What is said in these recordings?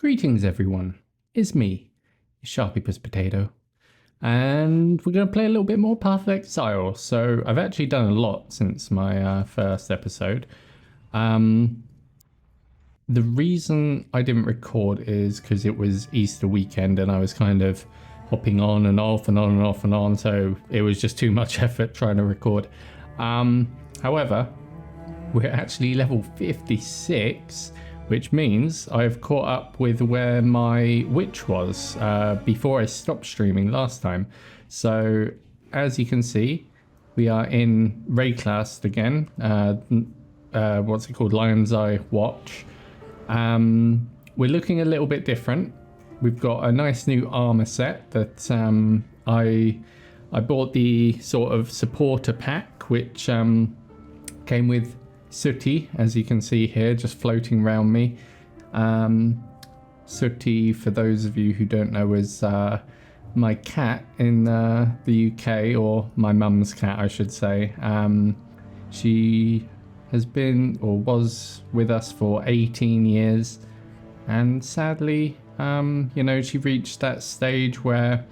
Greetings everyone, it's me, Sharpypus Potato, and we're going to play a little bit more Path of Exile. So I've actually done a lot since my first episode. The reason I didn't record is because it was Easter weekend and I was kind of hopping on and off and on and off and on, so it was just too much effort trying to record. However, we're actually level 56, which means I've caught up with where my witch was before I stopped streaming last time. So as you can see, we are in Ray class again. What's it called? Lion's Eye Watch. We're looking a little bit different. We've got a nice new armor set that I bought the sort of supporter pack, which came with Sooty, as you can see here, just floating around me. Sooty, for those of you who don't know, is my cat in the UK, or my mum's cat, I should say. She has been, or was with us for 18 years, and sadly, you know, she reached that stage where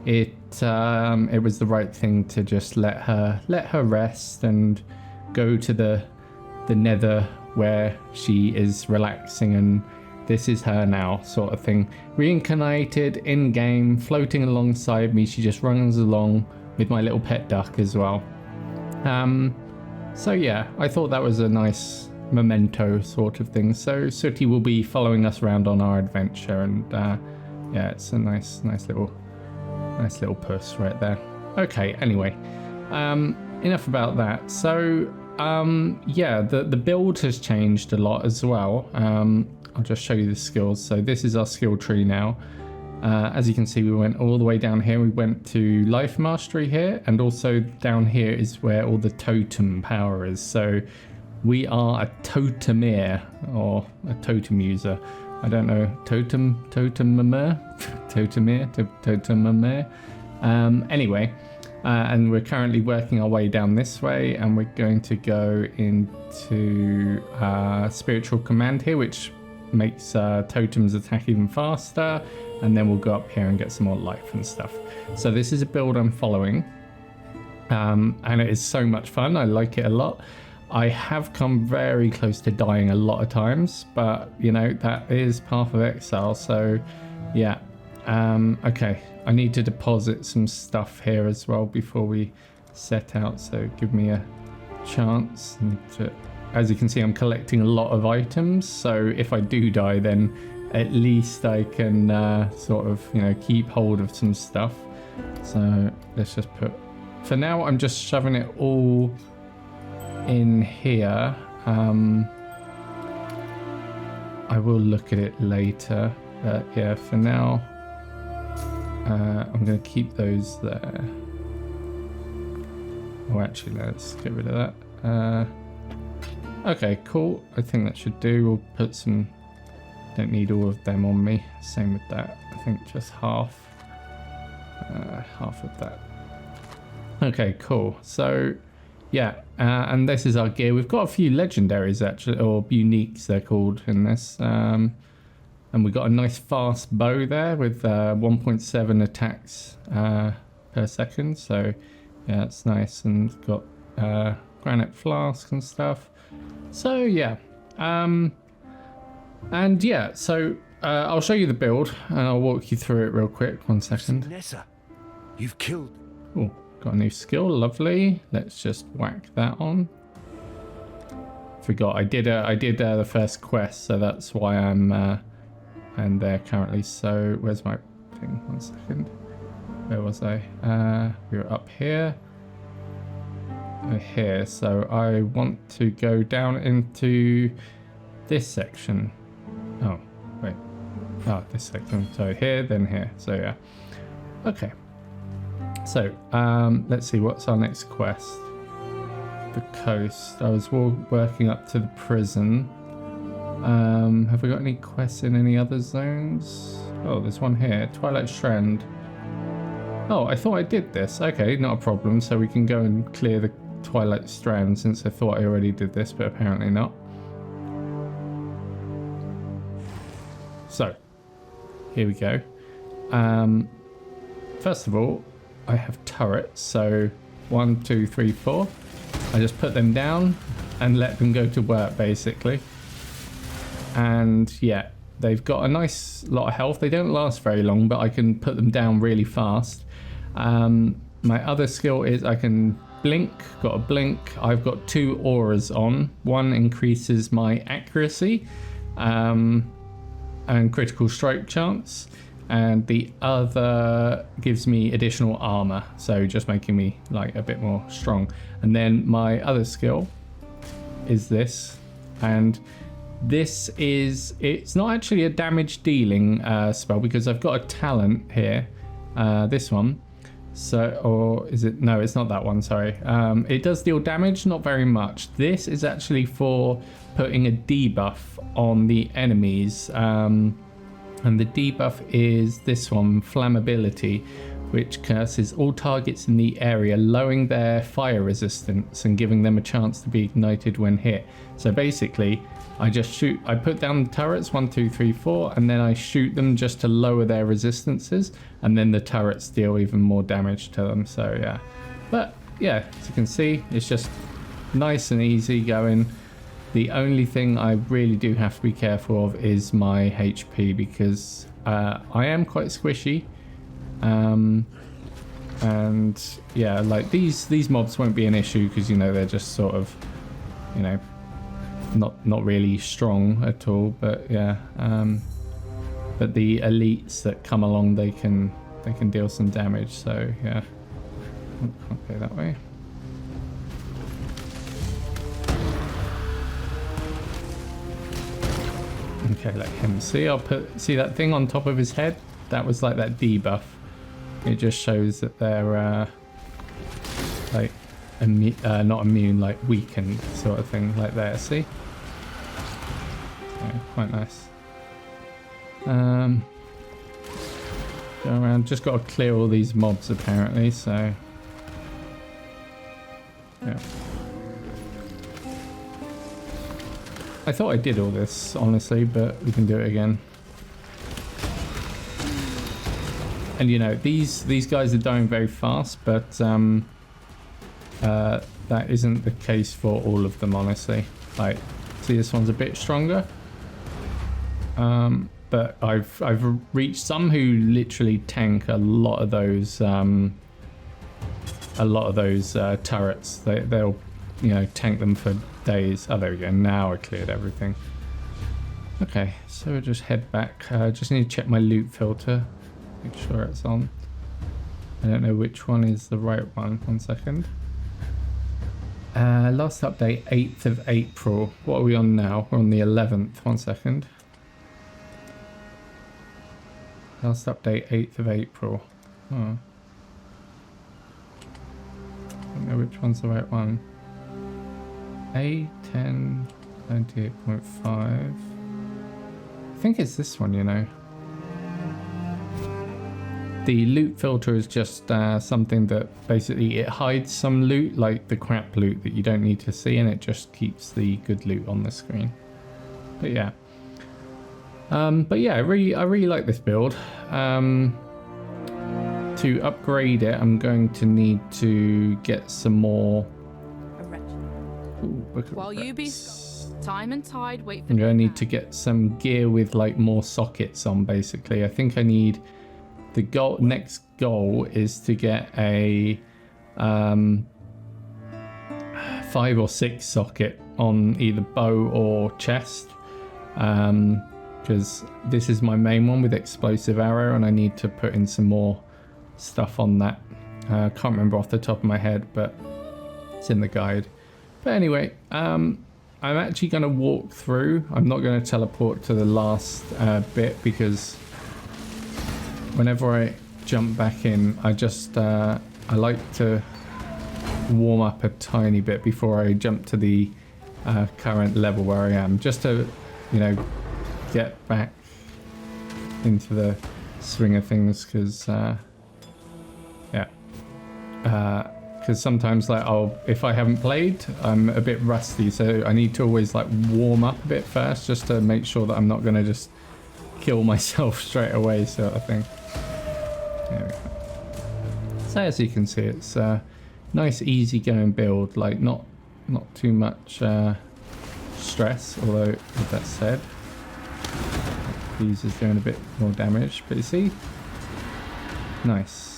it was the right thing to just let her rest and go to the nether where she is relaxing, and this is her now, sort of thing. Reincarnated in game, floating alongside me. She just runs along with my little pet duck as well. So yeah, I thought that was a nice memento sort of thing. So Sooty will be following us around on our adventure, and yeah, it's a nice little puss right there. Okay, anyway, enough about that. So yeah, the build has changed a lot as well. I'll just show you the skills. So this is our skill tree now. As you can see, we went all the way down here. We went to life mastery here, and also down here is where all the totem power is. So we are a totemer, or a totem user. I don't know, totemer. Anyway, and we're currently working our way down this way, and we're going to go into spiritual command here, which makes totems attack even faster, and then we'll go up here and get some more life and stuff. So this is a build I'm following, and it is so much fun. I like it a lot. I have come very close to dying a lot of times, but you know, that is Path of Exile, so yeah. Okay, I need to deposit some stuff here as well before we set out, so give me a chance. As you can see, I'm collecting a lot of items, so if I do die, then at least I can sort of, you know, keep hold of some stuff. So let's just put, for now I'm just shoving it all in here. I will look at it later, but yeah, for now I'm going to keep those there. Oh, actually, let's get rid of that. Okay, cool. I think that should do. We'll put some, don't need all of them on me. Same with that. I think just half of that. Okay, cool. So yeah, and this is our gear. We've got a few legendaries actually, or uniques they're called in this. And we got a nice fast bow there with 1.7 attacks per second. So yeah, it's nice, and got granite flask and stuff. So yeah, and yeah, so I'll show you the build and I'll walk you through it real quick. 1 second. Nessa, you've killed. Oh, got a new skill. Lovely. Let's just whack that on. Forgot I did the first quest, so that's why I'm there currently. So where's my thing? 1 second. Where was I? We were up here. We're here. So I want to go down into this section. Oh, wait. Oh, this section. So here, then here. So yeah. Okay. So let's see. What's our next quest? The coast. I was working up to the prison. Have we got any quests in any other zones? Oh, there's one here. Twilight Strand. Oh, I thought I did this. Okay, not a problem. So we can go and clear the Twilight Strand, since I thought I already did this, but apparently not. so here we go. First of all, I have turrets, so 1, 2, 3, 4. I just put them down and let them go to work basically. And yeah, they've got a nice lot of health. They don't last very long, but I can put them down really fast. My other skill is I can blink, got a blink. I've got 2 auras on. One increases my accuracy and critical strike chance, and the other gives me additional armor, so just making me like a bit more strong. And then my other skill is this, and this is, it's not actually a damage dealing spell because I've got a talent here, this one. So, or is it? No, it's not that one, sorry. It does deal damage, not very much. This is actually for putting a debuff on the enemies. And the debuff is this one, Flammability, which curses all targets in the area, lowering their fire resistance and giving them a chance to be ignited when hit. So basically, I just shoot, I put down the turrets, 1, 2, 3, 4, and then I shoot them just to lower their resistances, and then the turrets deal even more damage to them. So yeah, but yeah, as you can see, it's just nice and easy going. The only thing I really do have to be careful of is my HP, because I am quite squishy. And yeah, like these mobs won't be an issue because, you know, they're just sort of, you know, not really strong at all. But yeah, but the elites that come along, they can deal some damage. So yeah, can't go that way. Okay, let him see. I'll see that thing on top of his head. That was like that debuff. It just shows that they're like not immune, like weakened sort of thing, like there. See? Yeah, quite nice. Go around. Just got to clear all these mobs apparently. So yeah. I thought I did all this, honestly, but we can do it again. And you know, these guys are dying very fast, but that isn't the case for all of them, honestly. Like, see, this one's a bit stronger. But I've reached some who literally tank a lot of those turrets. They'll, you know, tank them for days. Oh, there we go. Now I cleared everything. Okay, so we'll just head back. Just need to check my loot filter. Make sure it's on. I don't know which one is the right one. 1 second. Last update, 8th of April. What are we on now? We're on the 11th. 1 second. Last update, 8th of April. Oh. I don't know which one's the right one. A10 98.5. I think it's this one, you know. The loot filter is just something that basically it hides some loot, like the crap loot that you don't need to see, and it just keeps the good loot on the screen. But yeah. I really like this build. To upgrade it, I'm going to need to get some more. While you be time and tide, wait for. I'm going to need to get some gear with like more sockets on. Basically, I think I need the goal. Next goal is to get a 5 or 6 socket on either bow or chest. Because this is my main one with explosive arrow, and I need to put in some more stuff on that. I can't remember off the top of my head, but it's in the guide. But anyway, I'm actually going to walk through. I'm not going to teleport to the last bit, because whenever I jump back in, I just I like to warm up a tiny bit before I jump to the current level where I am, just to, you know, get back into the swing of things, because because sometimes, like, if I haven't played, I'm a bit rusty, so I need to always like warm up a bit first, just to make sure that I'm not going to just kill myself straight away, sort of thing. There we go. So as you can see, it's a nice, easy going build. Like not too much stress. Although with that said, these is doing a bit more damage. But you see, nice.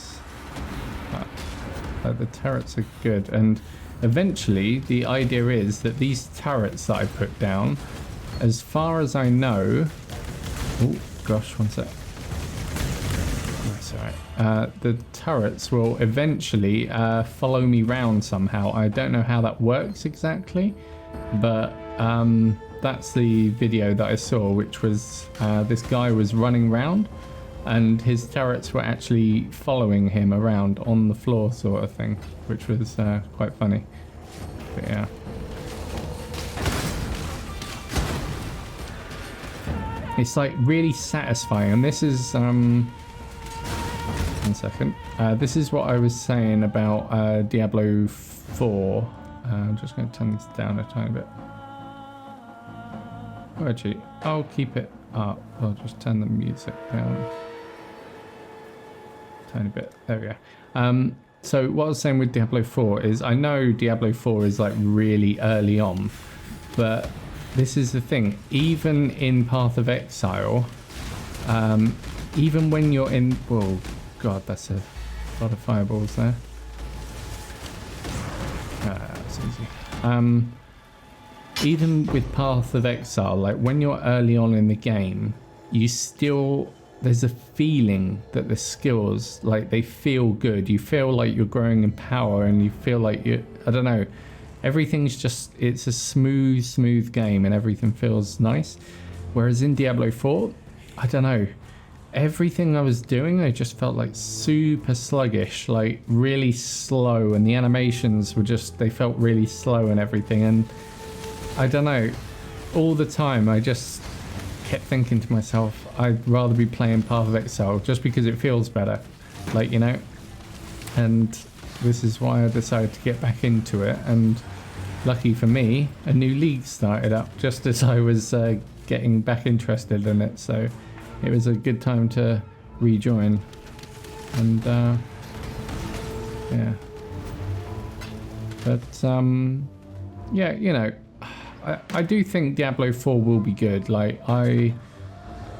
The turrets are good, and eventually the idea is that these turrets that I put down, as far as I know, oh gosh, one sec. That's alright. The turrets will eventually follow me round somehow. I don't know how that works exactly, but that's the video that I saw, which was this guy was running round and his turrets were actually following him around on the floor, sort of thing, which was quite funny. But yeah. It's like really satisfying, and this is 1 second. This is what I was saying about Diablo 4. I'm just going to turn this down a tiny bit. Oh, actually, I'll keep it up. I'll just turn the music down a tiny bit. There we go. So what I was saying with Diablo 4 is I know Diablo 4 is like really early on, but this is the thing. Even in Path of Exile, even when you're in... Whoa, God, that's a lot of fireballs there. That's easy. Even with Path of Exile, like when you're early on in the game, you still... There's a feeling that the skills, like they feel good. You feel like you're growing in power, and you feel like you... I don't know. Everything's just... It's a smooth game, and everything feels nice. Whereas in Diablo 4, I don't know. Everything I was doing, I just felt like super sluggish, like really slow, and the animations were just... They felt really slow and everything, and I don't know. All the time, I just kept thinking to myself, I'd rather be playing Path of Exile just because it feels better, like, you know. And this is why I decided to get back into it, and lucky for me, a new league started up just as I was getting back interested in it, so it was a good time to rejoin. And yeah, but yeah, you know, I do think Diablo 4 will be good. Like I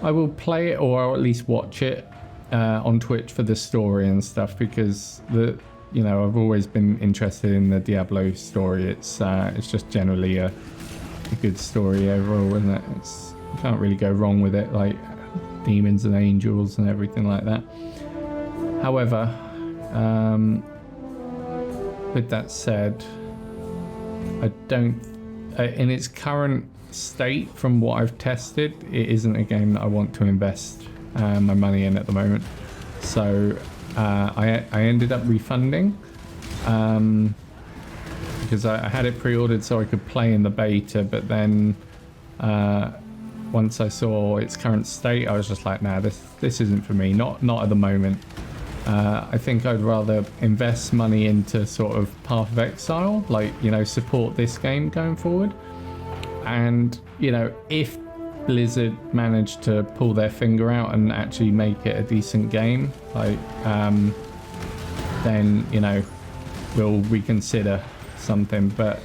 will play it, or I'll at least watch it on Twitch for the story and stuff, because you know, I've always been interested in the Diablo story. It's just generally a good story overall, isn't it? You can't really go wrong with it, like demons and angels and everything like that. However, with that said, I don't... in its current state, from what I've tested, it isn't a game that I want to invest my money in at the moment. So I ended up refunding because I had it pre-ordered so I could play in the beta, but then once I saw its current state, I was just like, nah, this isn't for me, not at the moment. I think I'd rather invest money into sort of Path of Exile, like, you know, support this game going forward. And, you know, if Blizzard managed to pull their finger out and actually make it a decent game, like, then, you know, we'll reconsider something. But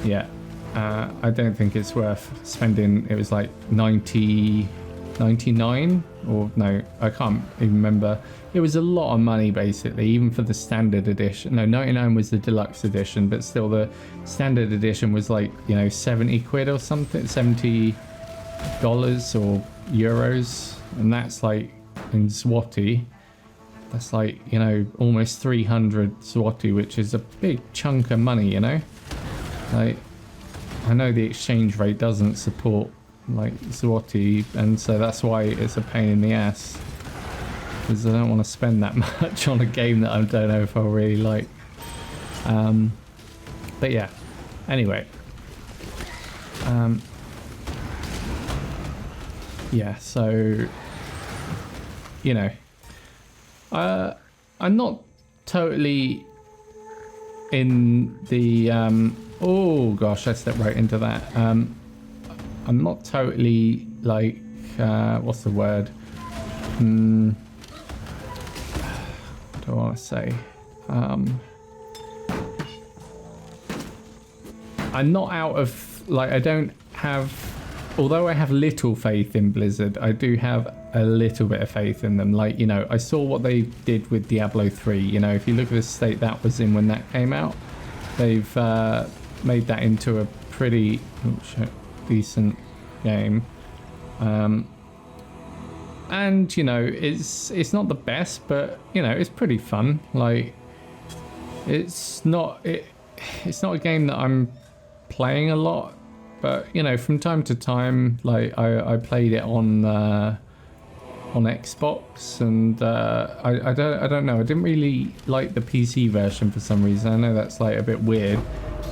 yeah, I don't think it's worth spending. It was like 99, or no, I can't even remember. It was a lot of money basically, even for the standard edition. No, 99 was the deluxe edition, but still the standard edition was like, you know, 70 quid or something, $70 or euros, and that's like in zloty, that's like, you know, almost 300 zloty, which is a big chunk of money, you know. Like, I know the exchange rate doesn't support like zloty, and so that's why it's a pain in the ass, because I don't want to spend that much on a game that I don't know if I'll really like. But yeah, anyway, yeah, so, you know, I'm not totally in the oh gosh, I stepped right into that. I'm not totally like what's the word? What do I want to say? I'm not out of, like, I don't have, although I have little faith in Blizzard, I do have a little bit of faith in them. Like, you know, I saw what they did with Diablo 3. You know, if you look at the state that was in when that came out, they've made that into a pretty decent game. And, you know, it's not the best, but, you know, it's pretty fun. Like, it's not a game that I'm playing a lot, but, you know, from time to time, like, I played it on Xbox, and I don't know, I didn't really like the PC version for some reason. I know that's like a bit weird,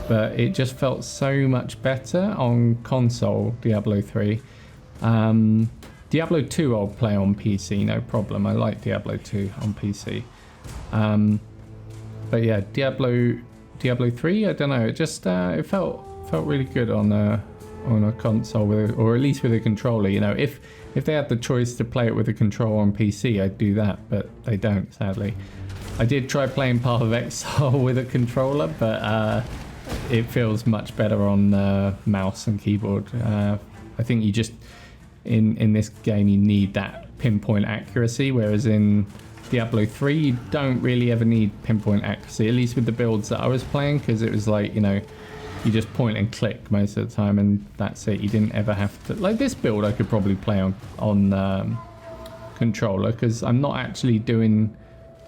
but it just felt so much better on console. Diablo 3. Diablo 2 I'll play on PC, no problem. I like Diablo 2 on PC. But yeah, Diablo 3, I don't know, it just it felt really good on a console or at least with a controller. You know, if they had the choice to play it with a controller on PC, I'd do that, but they don't, sadly. I did try playing Path of Exile with a controller, but it feels much better on mouse and keyboard. I think you just in this game you need that pinpoint accuracy, whereas in Diablo 3 you don't really ever need pinpoint accuracy, at least with the builds that I was playing, because it was like, you know, you just point and click most of the time and that's it. You didn't ever have to, like this build I could probably play on controller, because I'm not actually doing,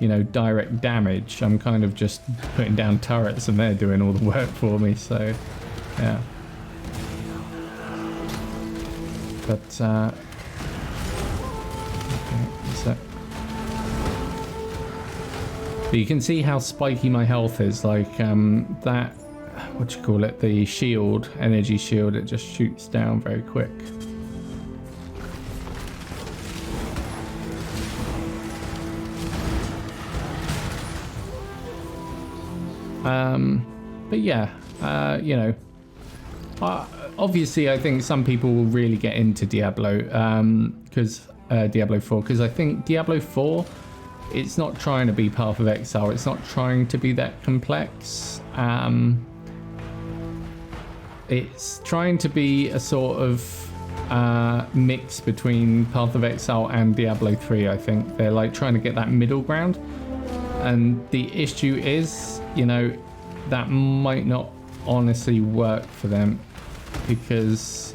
you know, direct damage. I'm kind of just putting down turrets and they're doing all the work for me, so yeah. But okay, so but you can see how spiky my health is. Like that, what do you call it, the shield, energy shield, it just shoots down very quick. But yeah, you know, obviously I think some people will really get into Diablo because Diablo 4, because I think Diablo 4, it's not trying to be Path of Exile, it's not trying to be that complex. It's trying to be a sort of mix between Path of Exile and Diablo 3. I think they're like trying to get that middle ground, and the issue is, you know, that might not honestly work for them, because,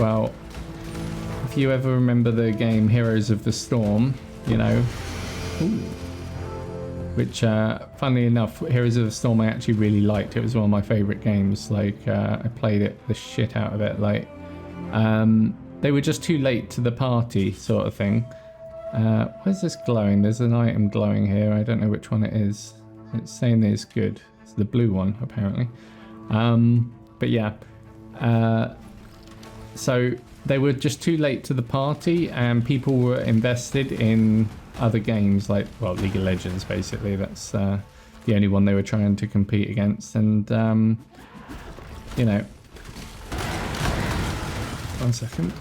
well, if you ever remember the game Heroes of the Storm, you know, which funnily enough, Heroes of the Storm I actually really liked. It was one of my favorite games. Like I played it the shit out of it. Like they were just too late to the party, sort of thing. Where's this glowing? There's an item glowing here. I don't know which one it is. It's saying that it's good. It's the blue one, apparently. But yeah, so they were just too late to the party, and people were invested in other games like, well, League of Legends, basically. That's the only one they were trying to compete against. And you know, one second,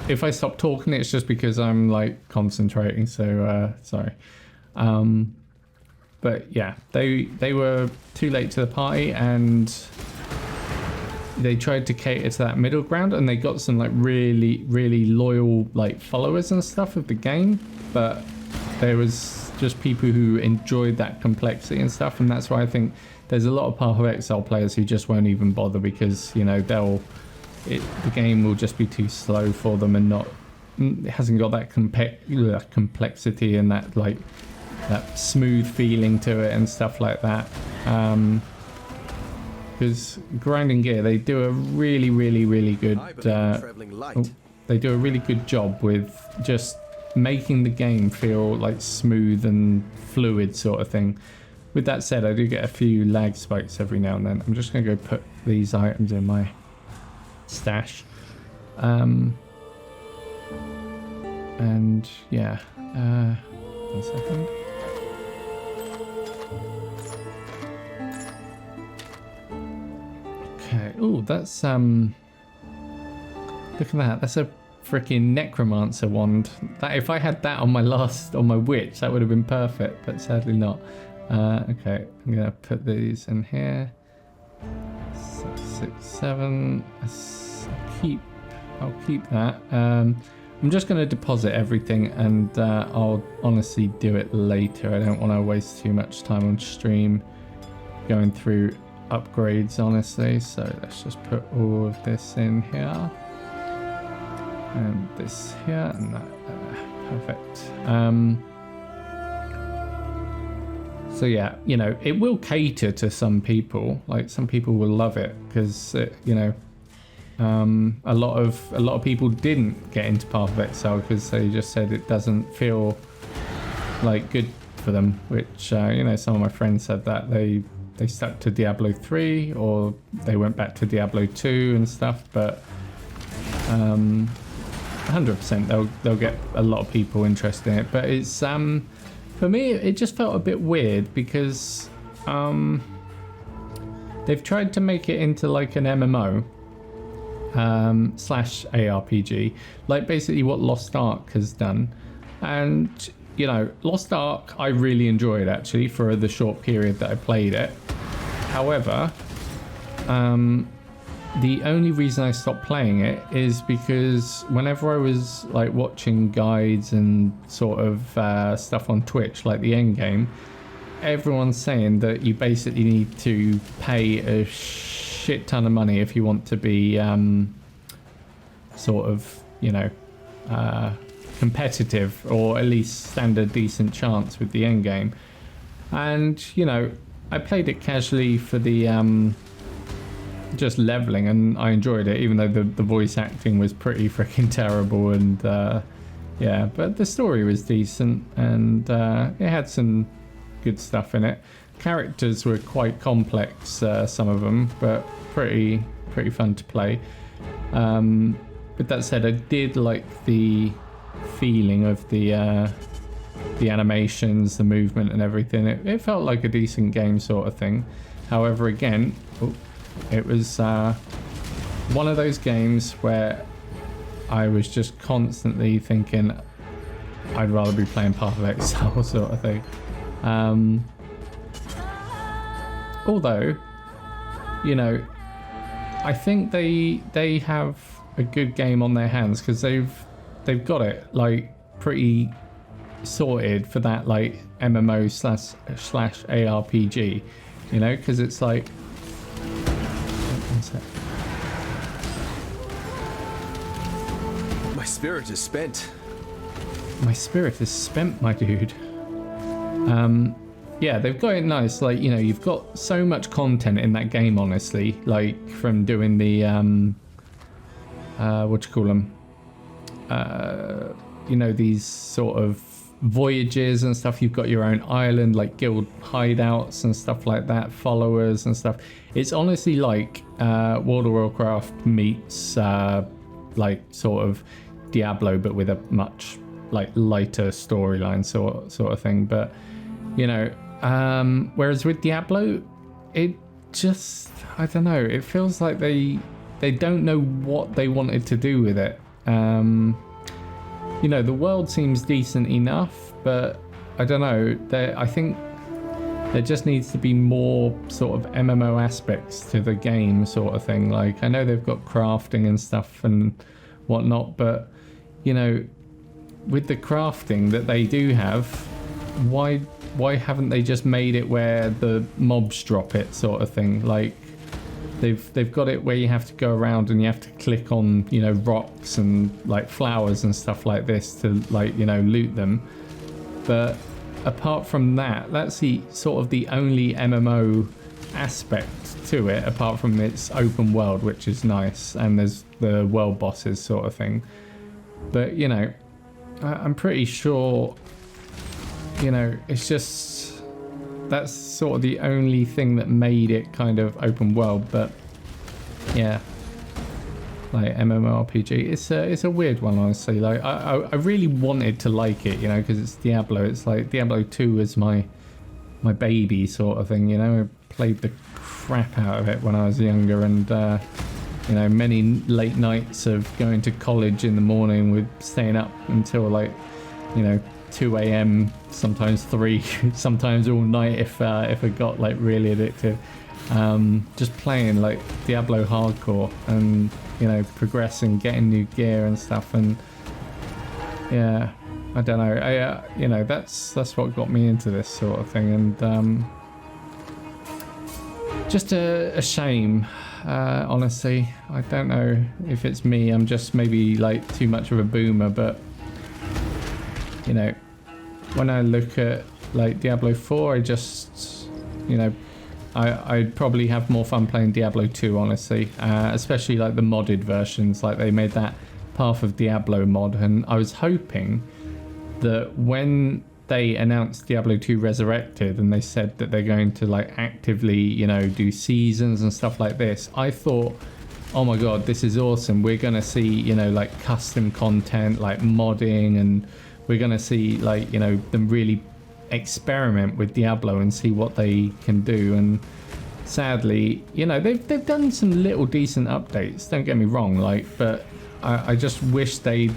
if I stop talking, it's just because I'm like concentrating, so sorry. But yeah, they were too late to the party, and they tried to cater to that middle ground, and they got some like really loyal like followers and stuff of the game, but there was just people who enjoyed that complexity and stuff, and that's why I think there's a lot of Path of Exile players who just won't even bother, because, you know, the game will just be too slow for them, and it hasn't got that complexity and that like that smooth feeling to it and stuff like that. Because Grinding Gear, they do a really good they do a really good job with just making the game feel like smooth and fluid, sort of thing. With that said, I do get a few lag spikes every now and then. I'm just gonna go put these items in my stash, and yeah, 1 second. Okay. Oh, that's look at that. That's a freaking Necromancer wand. That if I had that on my witch, that would have been perfect, but sadly not. Okay, I'm gonna put these in here. 6, 6, 7. I'll keep that. I'm just gonna deposit everything, and I'll honestly do it later. I don't want to waste too much time on stream going through upgrades, honestly. So let's just put all of this in here. And this here, and that, perfect. So yeah, you know, it will cater to some people. Like some people will love it because you know, a lot of people didn't get into Path of Exile because they just said it doesn't feel like good for them. Which you know, some of my friends said that they stuck to Diablo 3 or they went back to Diablo 2 and stuff, but 100% they'll get a lot of people interested in it. But it's for me it just felt a bit weird because they've tried to make it into like an MMO slash ARPG, like basically what Lost Ark has done. And you know, Lost Ark I really enjoyed actually for the short period that I played it. However, the only reason I stopped playing it is because whenever I was like watching guides and sort of stuff on Twitch, like the end game, everyone's saying that you basically need to pay a shit ton of money if you want to be sort of, you know, competitive, or at least stand a decent chance with the end game. And you know, I played it casually for the just leveling, and I enjoyed it, even though the voice acting was pretty freaking terrible. And yeah, but the story was decent, and it had some good stuff in it. Characters were quite complex, some of them, but pretty fun to play. With that said, I did like the feeling of the animations, the movement and everything. It felt like a decent game sort of thing. However, again, it was one of those games where I was just constantly thinking I'd rather be playing Path of Exile sort of thing. Although, you know, I think they have a good game on their hands because they've got it like pretty sorted for that like MMO slash ARPG, you know, because it's like, My spirit is spent. My spirit is spent, my dude. Yeah, they've got it nice. Like, you know, you've got so much content in that game, honestly. Like, from doing the, what you call them? You know, these sort of voyages and stuff. You've got your own island, like guild hideouts and stuff like that, followers and stuff. It's honestly like World of Warcraft meets like sort of Diablo, but with a much like lighter storyline sort of thing. But you know, whereas with Diablo, it just, I don't know, it feels like they don't know what they wanted to do with it. You know, the world seems decent enough, but I don't know, I think there just needs to be more sort of MMO aspects to the game sort of thing. Like, I know they've got crafting and stuff and whatnot, but you know, with the crafting that they do have, why haven't they just made it where the mobs drop it sort of thing? Like, they've got it where you have to go around and you have to click on, you know, rocks and like flowers and stuff like this to, like, you know, loot them. But apart from that, that's the sort of the only MMO aspect to it, apart from its open world, which is nice, and there's the world bosses sort of thing. But you know, I'm pretty sure, you know, it's just, that's sort of the only thing that made it kind of open world. But yeah, like MMORPG, it's a weird one, honestly. Like I really wanted to like it, you know, because it's Diablo. It's like Diablo 2 is my baby sort of thing, you know. I played the crap out of it when I was younger, and you know, many late nights of going to college in the morning with staying up until like, you know, 2 a.m, sometimes 3, sometimes all night if it got like really addictive. Just playing like Diablo hardcore and, you know, progressing, getting new gear and stuff. And yeah, I don't know, you know, that's what got me into this sort of thing. And just a shame, honestly. I don't know if it's me, I'm just maybe like too much of a boomer, but you know, when I look at like Diablo 4, I just, you know, I'd probably have more fun playing Diablo 2, honestly, especially like the modded versions. Like they made that Path of Diablo mod, and I was hoping that when they announced Diablo 2 Resurrected and they said that they're going to like actively, you know, do seasons and stuff like this, I thought, oh my god, this is awesome. We're gonna see, you know, like custom content, like modding, and we're gonna see like, you know, them really experiment with Diablo and see what they can do. And sadly, you know, they've done some little decent updates, don't get me wrong, like, but I just wish they'd,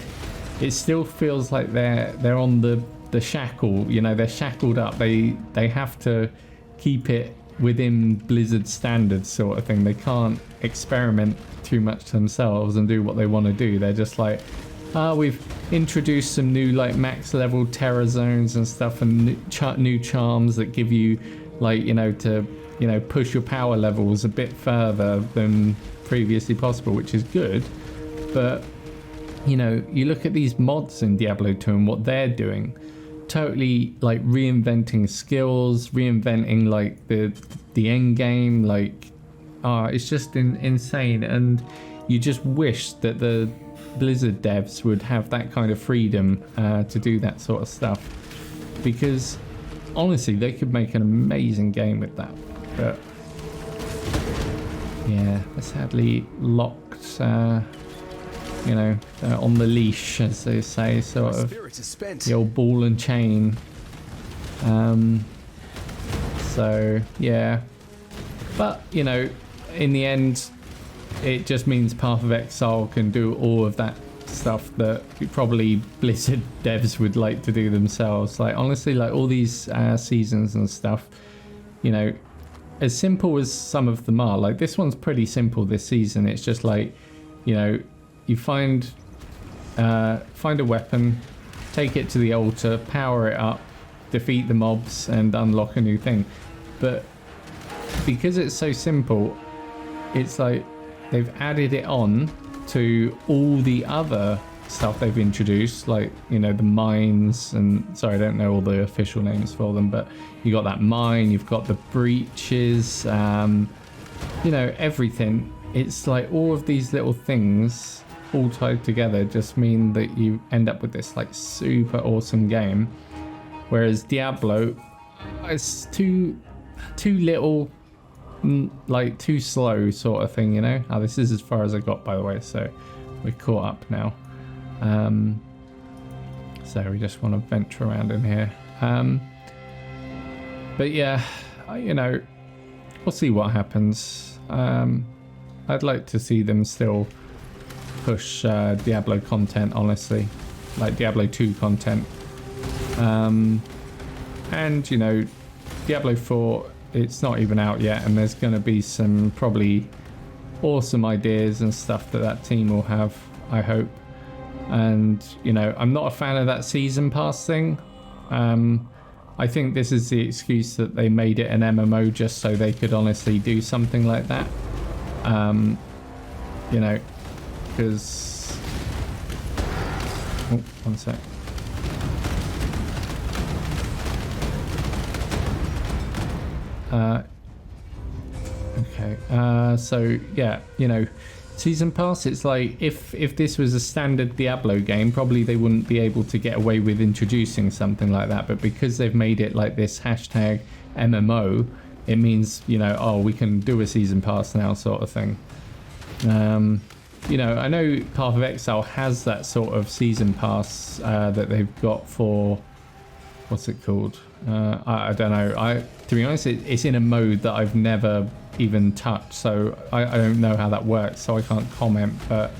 it still feels like they're on the shackle, you know, they're shackled up. They have to keep it within Blizzard standards sort of thing. They can't experiment too much themselves and do what they want to do. They're just like, we've introduced some new like max level terror zones and stuff, and new charms that give you like, you know, to, you know, push your power levels a bit further than previously possible, which is good. But you know, you look at these mods in Diablo 2 and what they're doing, totally like reinventing skills, reinventing like the end game, like it's just insane. And you just wish that the Blizzard devs would have that kind of freedom to do that sort of stuff, because honestly they could make an amazing game with that. But yeah, they're sadly locked, you know, on the leash, as they say, sort of the old ball and chain. So yeah, but you know, in the end it just means Path of Exile can do all of that stuff that probably Blizzard devs would like to do themselves. Like honestly, like all these seasons and stuff, you know, as simple as some of them are, like this one's pretty simple this season. It's just like, you know, you find a weapon, take it to the altar, power it up, defeat the mobs and unlock a new thing. But because it's so simple, it's like they've added it on to all the other stuff they've introduced, like, you know, the mines, and sorry, I don't know all the official names for them, but you got that mine, you've got the breaches, you know, everything. It's like all of these little things all tied together just mean that you end up with this like super awesome game, whereas Diablo, it's too little, like too slow sort of thing, you know. This is as far as I got, by the way, so we're caught up now. So we just want to venture around in here, but yeah, you know, we'll see what happens. I'd like to see them still push Diablo content, honestly, like Diablo 2 content, and you know, Diablo 4, it's not even out yet, and there's going to be some probably awesome ideas and stuff that team will have, I hope. And you know, I'm not a fan of that season pass thing. I think this is the excuse that they made it an MMO just so they could honestly do something like that. You know, because one sec. Okay, so yeah, you know, season pass, it's like if this was a standard Diablo game, probably they wouldn't be able to get away with introducing something like that, but because they've made it like this hashtag MMO, it means, you know, oh, we can do a season pass now sort of thing. You know, I know Path of Exile has that sort of season pass that they've got for, what's it called? I don't know. To be honest, it's in a mode that I've never even touched, so I don't know how that works, so I can't comment. But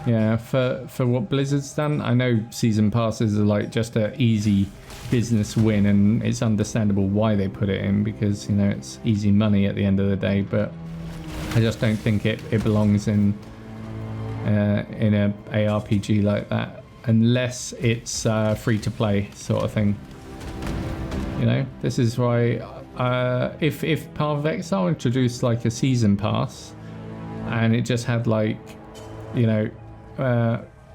yeah, for what Blizzard's done, I know season passes are like just a easy business win, and it's understandable why they put it in, because you know it's easy money at the end of the day. But I just don't think it belongs in a ARPG like that, unless it's free to play sort of thing. You know, this is why if Path of Exile introduced like a season pass and it just had like, you know,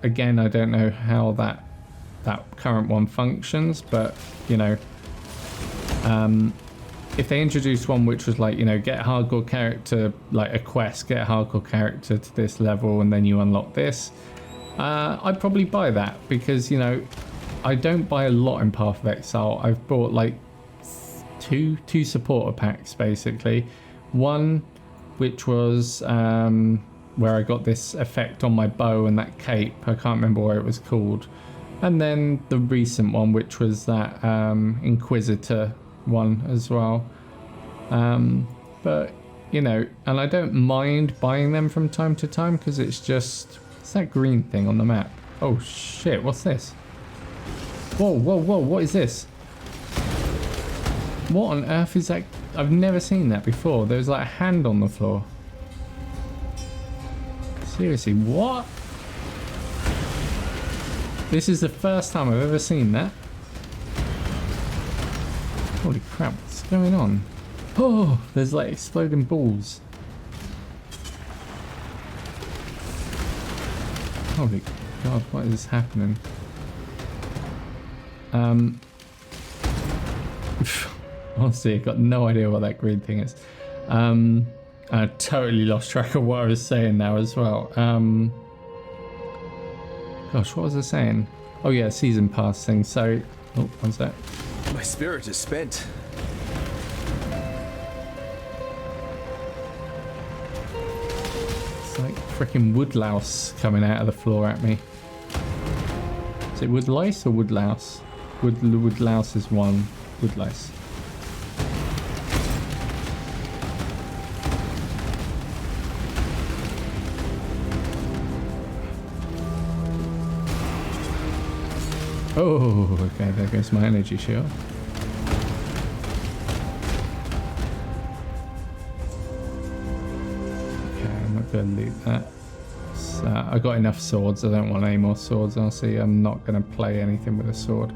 again, I don't know how that current one functions, but you know, if they introduced one which was like, you know, get a hardcore character, like a quest, get a hardcore character to this level and then you unlock this, I'd probably buy that, because you know, I don't buy a lot in Path of Exile. I've bought like two supporter packs basically. One which was where I got this effect on my bow and that cape, I can't remember what it was called, and then the recent one which was that Inquisitor one as well. But you know, and I don't mind buying them from time to time, because it's that green thing on the map. Oh shit, what's this? Whoa, what is this? What on earth is that? I've never seen that before. There's like a hand on the floor. Seriously, what? This is the first time I've ever seen that. Holy crap, what's going on? Oh, there's like exploding balls. Holy god, what is happening? Honestly, I've got no idea what that green thing is. I totally lost track of what I was saying now as well. Gosh, what was I saying? Oh yeah, season pass thing. So, oh, what's that? My spirit is spent. It's like freaking woodlouse coming out of the floor at me. Is it woodlice or woodlouse? Woodlouse is one. Woodlice. Oh, okay, there goes my energy shield. Okay, I'm not going to loot that. So, I got enough swords, I don't want any more swords, honestly. I'm not going to play anything with a sword.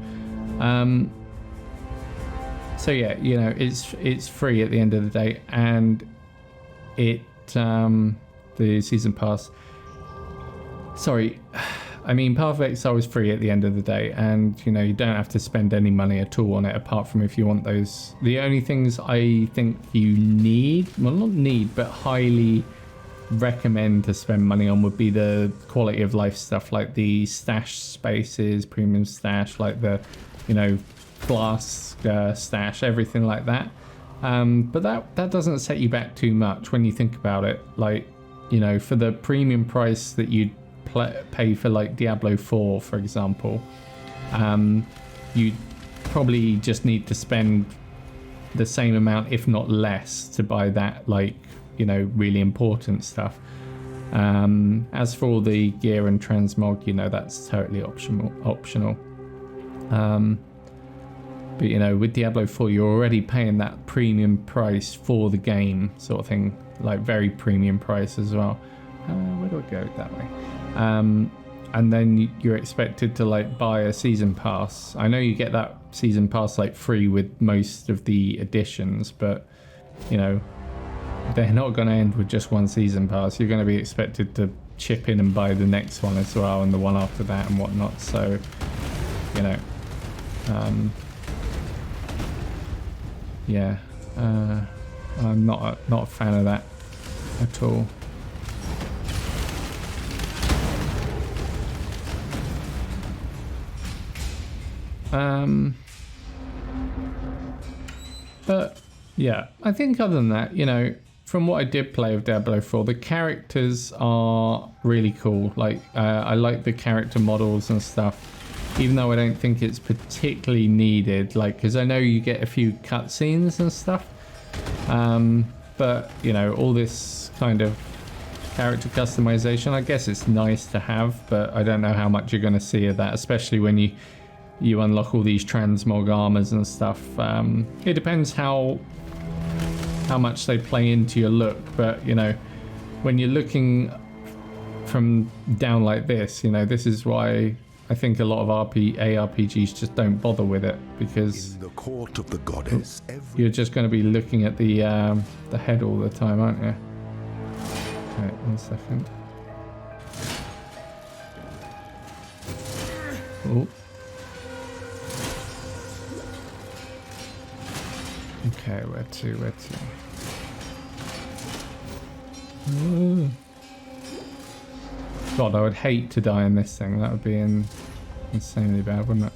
So yeah, you know, it's free at the end of the day, and it the season pass. Sorry, I mean, Path of Exile is free at the end of the day, and you know, you don't have to spend any money at all on it, apart from if you want those. The only things I think you need, well, not need, but highly recommend to spend money on would be the quality of life stuff, like the stash spaces, premium stash, like the, you know, flask stash, everything like that. But that doesn't set you back too much when you think about it. Like, you know, for the premium price that you'd pay for like Diablo 4, for example, you probably just need to spend the same amount, if not less, to buy that, like, you know, really important stuff. As for all the gear and transmog, you know, that's totally optional. But you know, with Diablo 4, you're already paying that premium price for the game, sort of thing, like very premium price as well. Where do I go? That way. And then you're expected to like buy a season pass. I know you get that season pass like free with most of the editions, but you know, they're not going to end with just one season pass. You're going to be expected to chip in and buy the next one as well, and the one after that and whatnot. So, you know, yeah, I'm not a fan of that at all. But yeah, I think other than that, you know, from what I did play of Diablo 4, the characters are really cool. Like, I like the character models and stuff, even though I don't think it's particularly needed. Like, because I know you get a few cutscenes and stuff. but you know, all this kind of character customization, I guess it's nice to have, but I don't know how much you're going to see of that, especially when you unlock all these transmog armors and stuff. It depends how much they play into your look, but you know, when you're looking from down like this, you know, this is why I think a lot of ARPGs just don't bother with it, because In the court of the goddess, you're just going to be looking at the head all the time, aren't you? Wait 1 second. Oh. Okay, where to? Ooh. God, I would hate to die in this thing. That would be insanely bad, wouldn't it?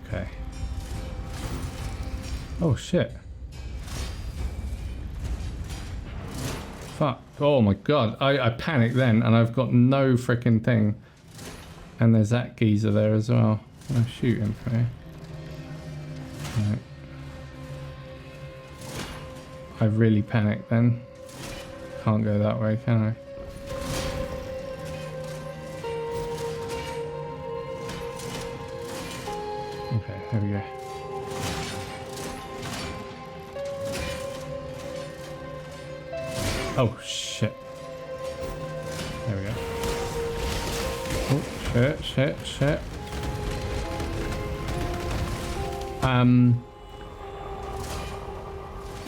Okay. Oh shit. Fuck. Oh my god. I panicked then, and I've got no freaking thing. And there's that geezer there as well. I'm shooting for me. Right. I really panicked then. Can't go that way, can I? Okay, there we go. Oh shit. There we go. Oh shit.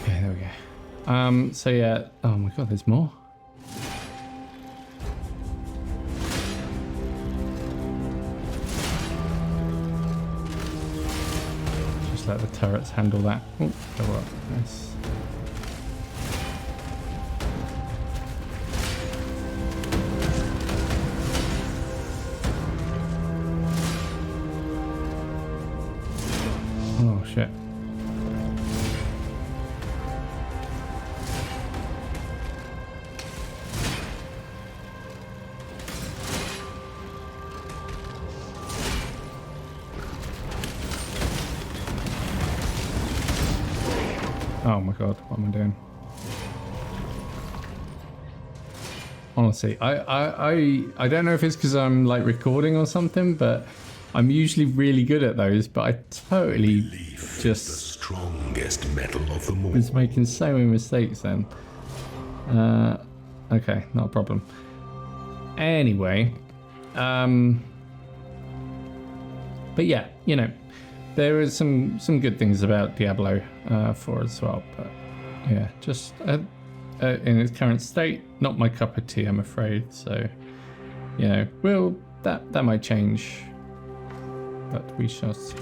Okay, there we go. So yeah, oh my god, there's more. Just let the turrets handle that. Oh, go up. Nice. Oh shit. Oh my god, what am I doing? Honestly, I don't know if it's because I'm like recording or something, but I'm usually really good at those, but I totally the just strongest metal of them all. was making so many mistakes then. Okay, not a problem. Anyway, but yeah, you know, there is some good things about Diablo 4 as well, but yeah, just in its current state, not my cup of tea, I'm afraid. So, you know, well, that might change, but we shall see.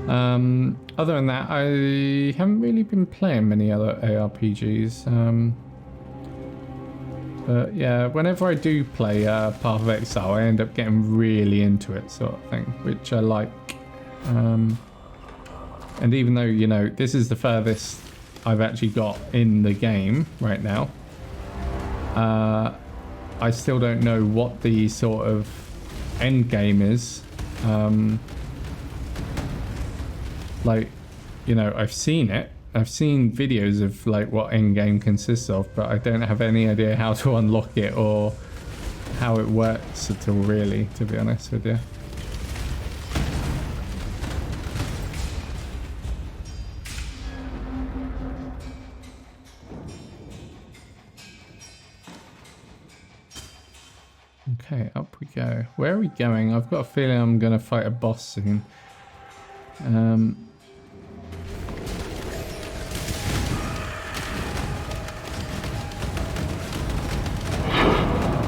Other than that, I haven't really been playing many other ARPGs. But yeah, whenever I do play Path of Exile, I end up getting really into it, sort of thing, which I like. And even though, you know, this is the furthest I've actually got in the game right now, I still don't know what the sort of end game is. Like, you know, I've seen it. I've seen videos of like what end game consists of, but I don't have any idea how to unlock it or how it works at all, really, to be honest with you. Okay, up we go. Where are we going? I've got a feeling I'm going to fight a boss soon.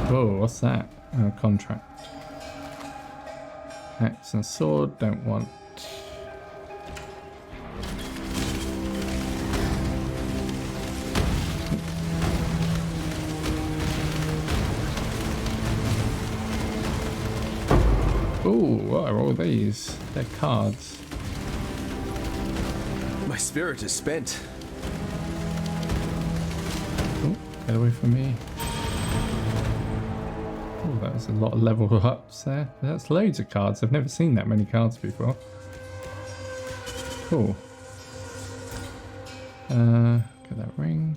Whoa, what's that? Oh, contract. Axe and sword, don't want. Ooh, what are all these? They're cards. My spirit is spent. Oh, get away from me. Oh, that was a lot of level ups there. That's loads of cards. I've never seen that many cards before. Cool. Get that ring.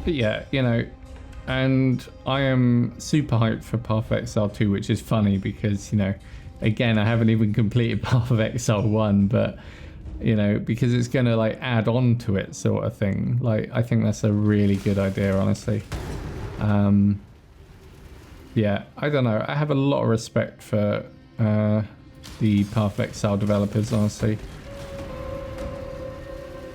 But yeah, you know, and I am super hyped for Path of Exile 2, which is funny because, you know, again, I haven't even completed Path of Exile 1, but, you know, because it's going to like add on to it sort of thing. Like, I think that's a really good idea, honestly. Yeah, I don't know. I have a lot of respect for the Path of Exile developers, honestly.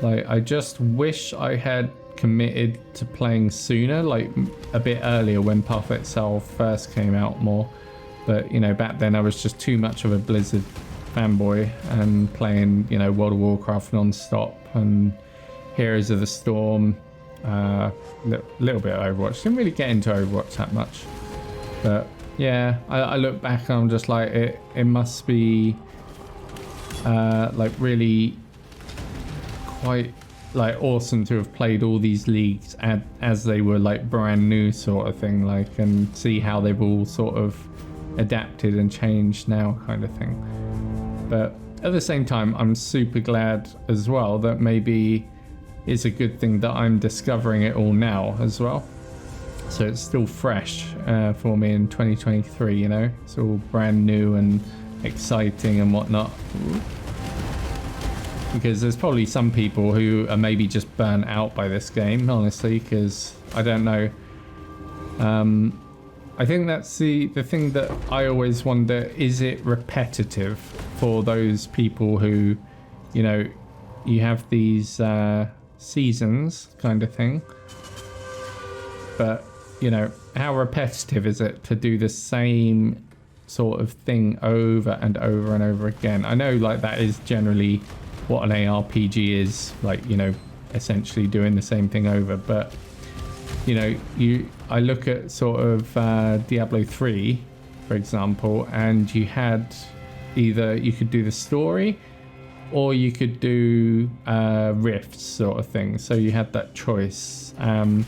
Like, I just wish I had committed to playing sooner, like a bit earlier when Path of Exile first came out more. But, you know, back then I was just too much of a Blizzard fanboy and playing, you know, World of Warcraft non-stop and Heroes of the Storm, little bit of Overwatch. Didn't really get into Overwatch that much. But yeah, I look back and I'm just like, it must be like really quite like awesome to have played all these leagues as they were like brand new sort of thing, like, and see how they've all sort of adapted and changed now kind of thing. But at the same time, I'm super glad as well that maybe it's a good thing that I'm discovering it all now as well. So it's still fresh for me in 2023, you know, it's all brand new and exciting and whatnot. Because there's probably some people who are maybe just burnt out by this game, honestly, because I don't know. I think that's the thing that I always wonder, is it repetitive for those people who, you know, you have these seasons kind of thing. But, you know, how repetitive is it to do the same sort of thing over and over and over again? I know, like, that is generally what an ARPG is, like, you know, essentially doing the same thing over. But, you know, I look at sort of Diablo 3, for example, and you had either you could do the story or you could do rifts sort of thing. So you had that choice. And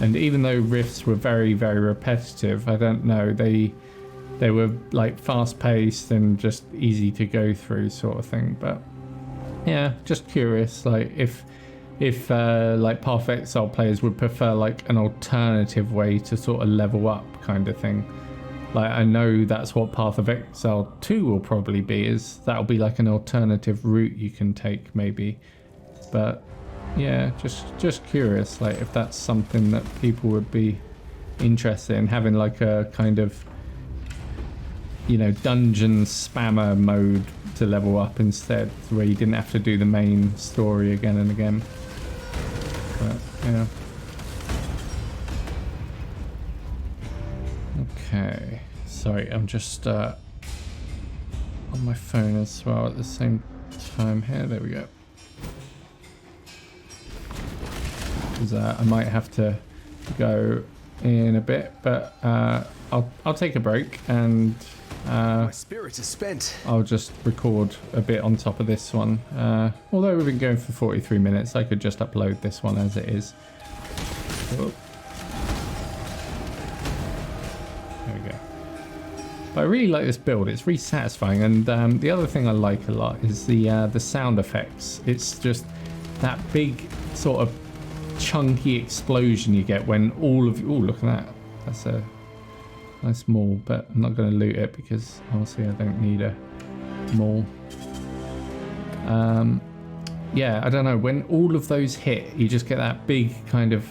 even though rifts were very, very repetitive, I don't know, they were like fast paced and just easy to go through sort of thing. But yeah, just curious, like if like Path of Exile players would prefer like an alternative way to sort of level up kind of thing. Like, I know that's what Path of Exile 2 will probably be, is that'll be like an alternative route you can take maybe. But yeah, just curious, like if that's something that people would be interested in, having like a kind of, you know, dungeon spammer mode to level up instead, where you didn't have to do the main story again and again. But yeah. Okay, sorry, I'm just on my phone as well at the same time here. There we go. Because I might have to go in a bit, but I'll take a break and My spirit is spent. I'll just record a bit on top of this one. Although we've been going for 43 minutes, I could just upload this one as it is. Oh. There we go. But I really like this build. It's really satisfying, and the other thing I like a lot is the sound effects. It's just that big sort of chunky explosion you get when all of you... Oh, look at that. That's a nice maul, but I'm not going to loot it because obviously I don't need a maul. Yeah, I don't know. When all of those hit, you just get that big kind of,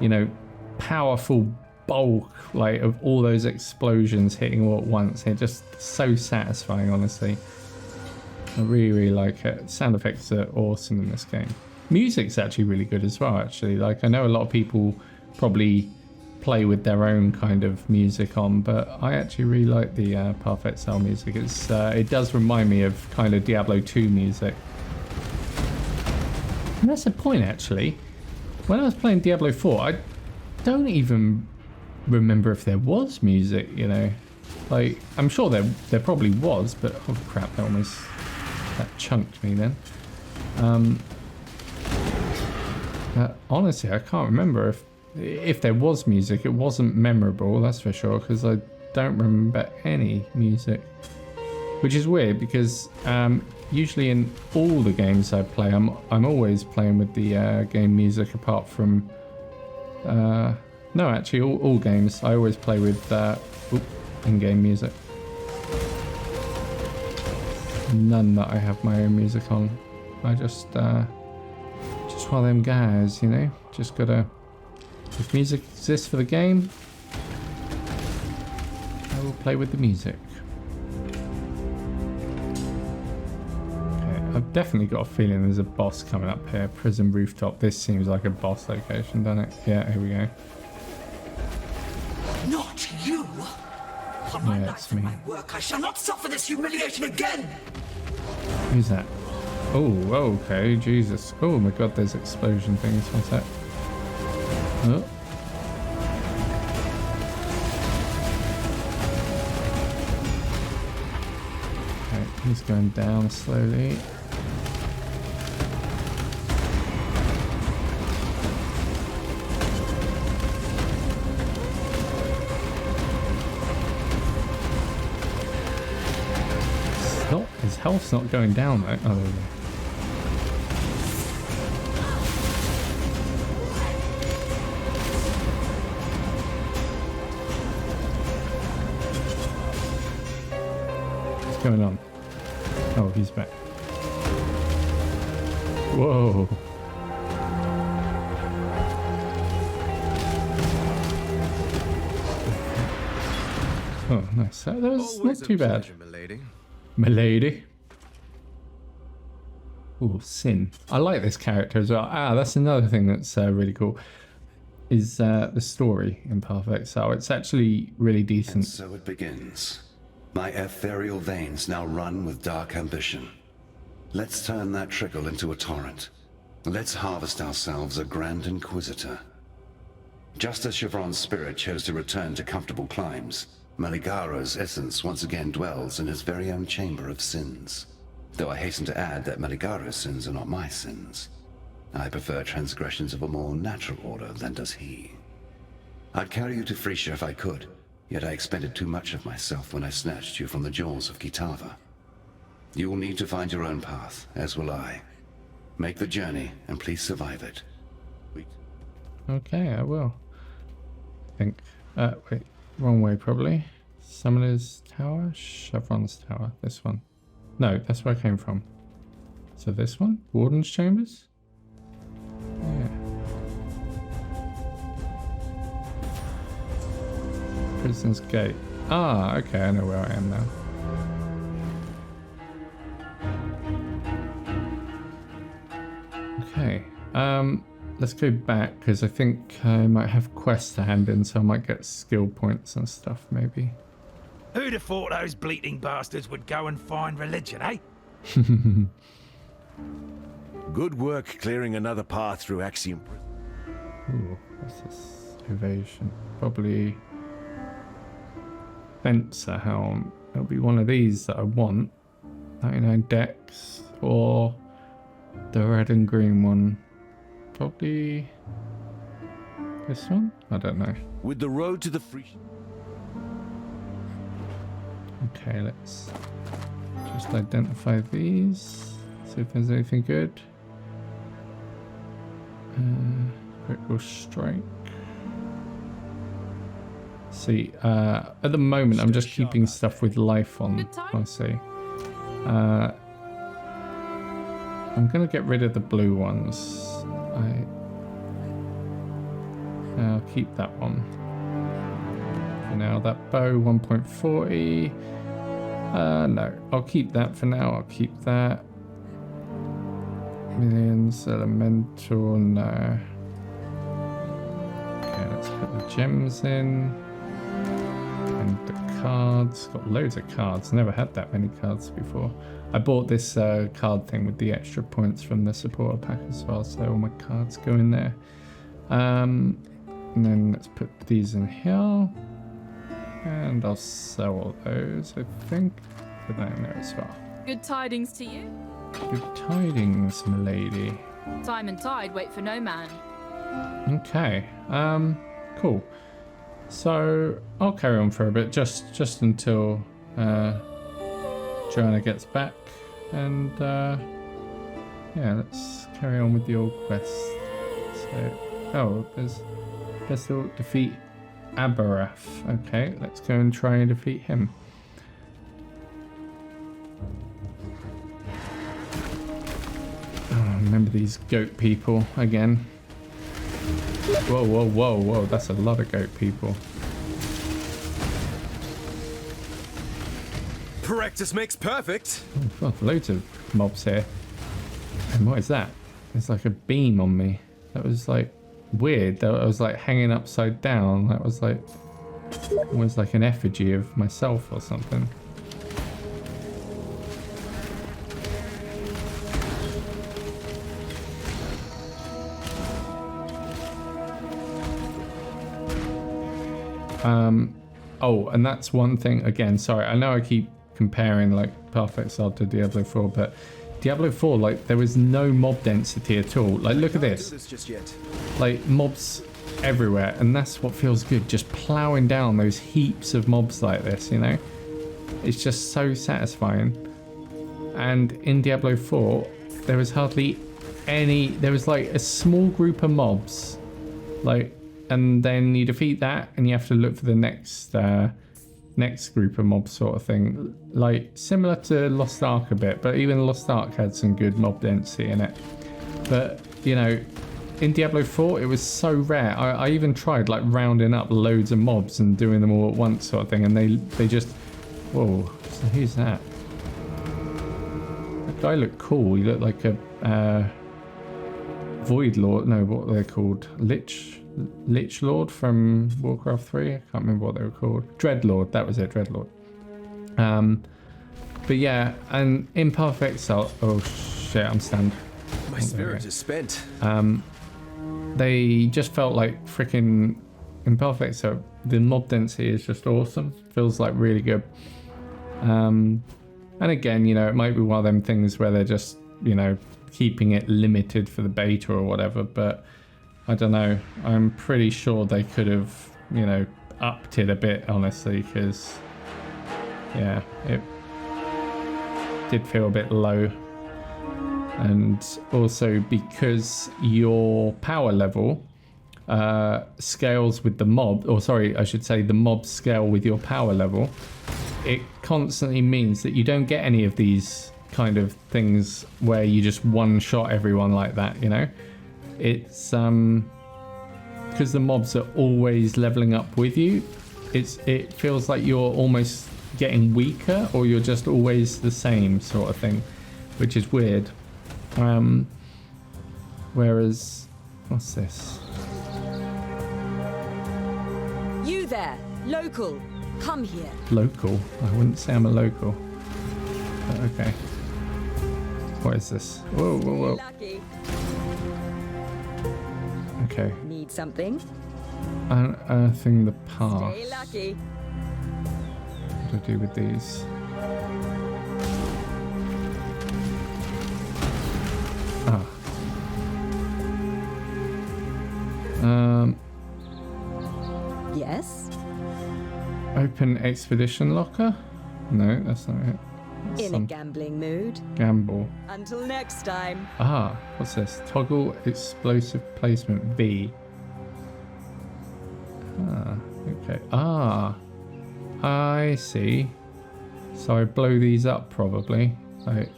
you know, powerful bulk, like, of all those explosions hitting all at once. It's just so satisfying, honestly. I really, really like it. Sound effects are awesome in this game. Music's actually really good as well, actually. Like, I know a lot of people probably play with their own kind of music on, but I actually really like the Path of Exile music. It's it does remind me of kind of Diablo 2 music. And that's the point, actually. When I was playing Diablo 4, I don't even remember if there was music, you know. Like, I'm sure there probably was, but oh crap, that chunked me then. Honestly, I can't remember if if there was music, it wasn't memorable, that's for sure, because I don't remember any music. Which is weird because usually in all the games I play, I'm always playing with the game music apart from... no, actually, all games. I always play with in-game music. None that I have my own music on. I just one of them guys, you know? Just gotta... If music exists for the game, I will play with the music. I've definitely got a feeling there's a boss coming up here. Prison rooftop. This seems like a boss location, doesn't it? Yeah, here we go. Not you! For my life and my work, I shall not suffer this humiliation again! Who's that? Oh, okay, Jesus. Oh my god, there's explosion things. What's that? Oh. Okay, he's going down slowly. His health's not going down though. Oh, there we go. What's going on? Oh, he's back. Whoa. Oh, nice. That was not too bad. Milady. Oh, Sin. I like this character as well. That's another thing that's really cool. Is the story in Path of Exile. It's actually really decent. And so it begins. My ethereal veins now run with dark ambition. Let's turn that trickle into a torrent. Let's harvest ourselves a Grand Inquisitor. Just as Chevron's spirit chose to return to comfortable climes, Maligaro's essence once again dwells in his very own chamber of sins. Though I hasten to add that Maligaro's sins are not my sins. I prefer transgressions of a more natural order than does he. I'd carry you to Frisia if I could, yet I expended too much of myself when I snatched you from the jaws of Kitava. You will need to find your own path, as will I. Make the journey, and please survive it. Okay, I will. I think. Wait. Wrong way, probably. Summoner's Tower? Chevron's Tower. This one. No, that's where I came from. So this one? Warden's Chambers? Yeah. Prison's Gate. Ah, okay, I know where I am now. Okay. Let's go back, because I think I might have quests to hand in, so I might get skill points and stuff, maybe. Who'd have thought those bleating bastards would go and find religion, eh? Good work clearing another path through Axiom. Ooh, what's this? Evasion. Probably Fencer Helm. It'll be one of these that I want. 99 Dex, or the red and green one. Probably this one? I don't know. With the road to the free... Okay, let's just identify these. See if there's anything good. Critical strike. See, at the moment I'm just keeping stuff with life on. I see. I'm gonna get rid of the blue ones. I'll keep that one for now. That bow 1.40. No, I'll keep that for now. I'll keep that. Millions elemental. No. Okay, let's put the gems in and the cards. Got loads of cards. Never had that many cards before. I bought this card thing with the extra points from the supporter pack as well, so all my cards go in there. And then let's put these in here. And I'll sell all those, I think. Put that in there as well. Good tidings to you. Good tidings, milady. Time and tide wait for no man. Okay. Cool. So I'll carry on for a bit, just until Joanna gets back, and yeah, let's carry on with the old quest. So, let's defeat Abarath. Okay, let's go and try and defeat him. Oh, remember these goat people again. Whoa, whoa, whoa, whoa, that's a lot of goat people. Practice makes perfect. Oh, loads of mobs here. And what is that? There's like a beam on me. That was like weird. That I was like hanging upside down. That was like almost like an effigy of myself or something. Oh, and that's one thing again. Sorry, I know I keep comparing like Perfect Sword to Diablo 4, but Diablo 4, like there was no mob density at all. Like look at this. Just yet. Like mobs everywhere, and that's what feels good. Just plowing down those heaps of mobs like this, you know. It's just so satisfying. And in Diablo 4, there was hardly any. There was like a small group of mobs, like. And then you defeat that, and you have to look for the next next group of mobs, sort of thing. Like similar to Lost Ark a bit, but even Lost Ark had some good mob density in it. But you know, in Diablo 4, it was so rare. I even tried like rounding up loads of mobs and doing them all at once, sort of thing, and they just. Whoa! So who's that? That guy looked cool. He looked like a Void Lord. No, what are they called? Lich Lord from Warcraft 3. I can't remember what they were called. Dreadlord, that was it, Dreadlord. But yeah, and in Perfect Sword, oh shit, I'm stunned. My spirit is spent. They just felt like freaking in Perfect Sword. The mob density is just awesome. Feels like really good. And again, you know, it might be one of them things where they're just, you know, keeping it limited for the beta or whatever, but I don't know. I'm pretty sure they could have, you know, upped it a bit, honestly, because, yeah, it did feel a bit low. And also because your power level scales with the mob, or sorry, I should say the mobs scale with your power level, it constantly means that you don't get any of these kind of things where you just one-shot everyone like that, you know? It's because the mobs are always leveling up with you. It feels like you're almost getting weaker, or you're just always the same sort of thing, which is weird. Whereas, what's this? You there, local, come here. Local? I wouldn't say I'm a local. But okay. What is this? Whoa, whoa, whoa. Lucky. Okay. Need something? Unearthing the path. Stay lucky. What do I do with these? Yes? Open expedition locker? No, that's not it. That's In a gambling mood? Gamble. Until next time. Ah, what's this? Toggle explosive placement V. Ah, okay. Ah, I see. So I blow these up probably. Like,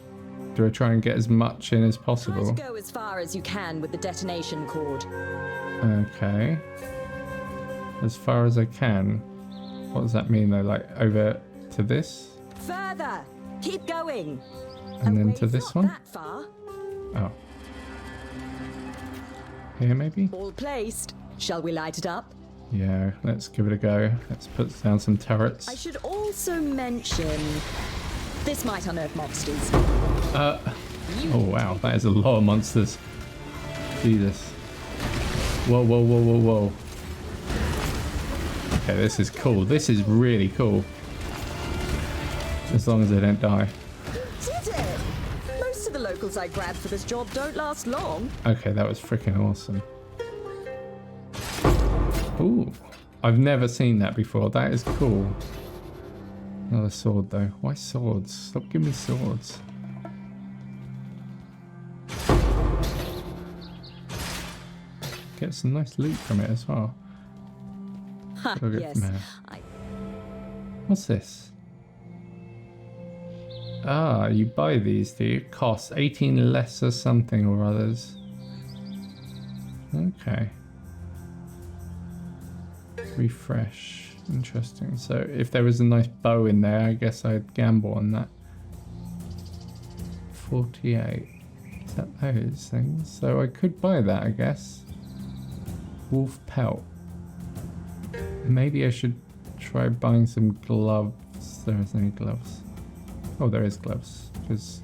do I try and get as much in as Try possible? to go as far as you can with the detonation cord. Okay. As far as I can. What does that mean though? Like over to this? Further! Keep going! And then wait, to this not one? that far. Oh. Here maybe? All placed. Shall we light it up? Yeah, let's give it a go. Let's put down some turrets. I should also mention this might unearth monsters. Oh wow, that is a lot of monsters. Jesus. Whoa, whoa, whoa, whoa, whoa. Okay, this is cool. This is really cool. As long as they don't die. Did it? Most of the locals I grabbed for this job don't last long. Okay, that was freaking awesome. Ooh, I've never seen that before. That is cool. Another sword though. Why swords? Stop giving me swords. Get some nice loot from it as well. Ha, What do I get yes. from here? What's this? Ah, you buy these, do you? Cost 18 less or something or others. Okay. Refresh. Interesting. So if there was a nice bow in there, I guess I'd gamble on that. 48. Is that those things? So I could buy that, I guess. Wolf pelt. Maybe I should try buying some gloves. There isn't any gloves. Oh, there is gloves. Because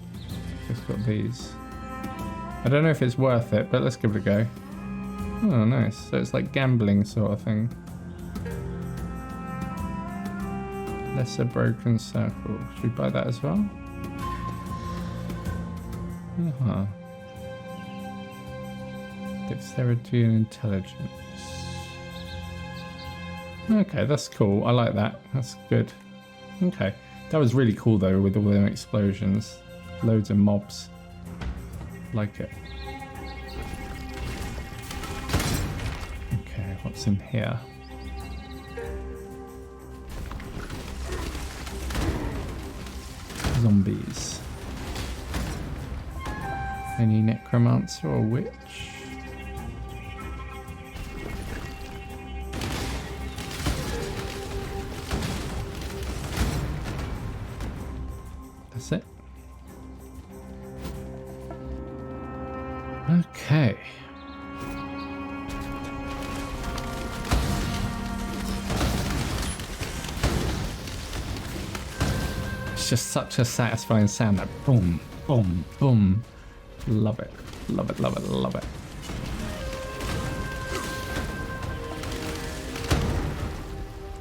I've just got these. I don't know if it's worth it, but let's give it a go. Oh, nice. So it's like gambling sort of thing. Lesser broken circle. Should we buy that as well? Uh-huh. Dexterity and intelligence. Okay, that's cool. I like that. That's good. Okay. That was really cool though, with all them explosions. Loads of mobs. Like it. Okay, what's in here? Zombies. Any necromancer or witch? That's it. Okay. It's just such a satisfying sound, that boom, boom, boom. Love it, love it, love it, love it.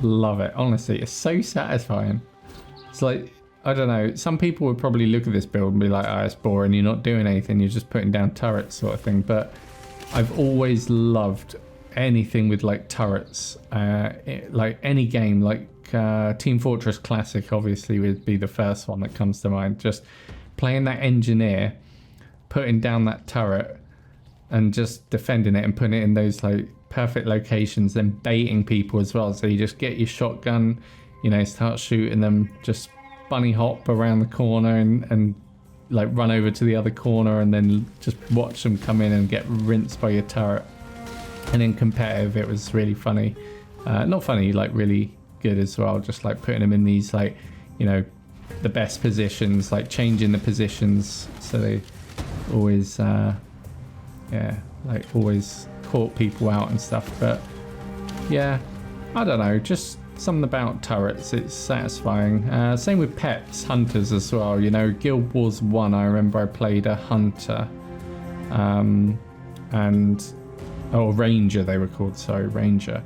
Love it, honestly, it's so satisfying. It's like, I don't know, some people would probably look at this build and be like, oh, it's boring, you're not doing anything, you're just putting down turrets sort of thing, but I've always loved anything with like turrets, like any game, like Team Fortress Classic obviously would be the first one that comes to mind. Just playing that engineer, putting down that turret and just defending it and putting it in those like perfect locations, then baiting people as well. So you just get your shotgun, you know, start shooting them, just bunny hop around the corner and like run over to the other corner and then just watch them come in and get rinsed by your turret. And in competitive it was really funny. Not funny, like really good as well, just like putting them in these like, you know, the best positions, like changing the positions so they always yeah, like always caught people out and stuff. But yeah, I don't know, just something about turrets, it's satisfying. Same with pets, hunters as well, you know. Guild Wars 1, I remember I played a hunter, and ranger they were called, sorry, ranger.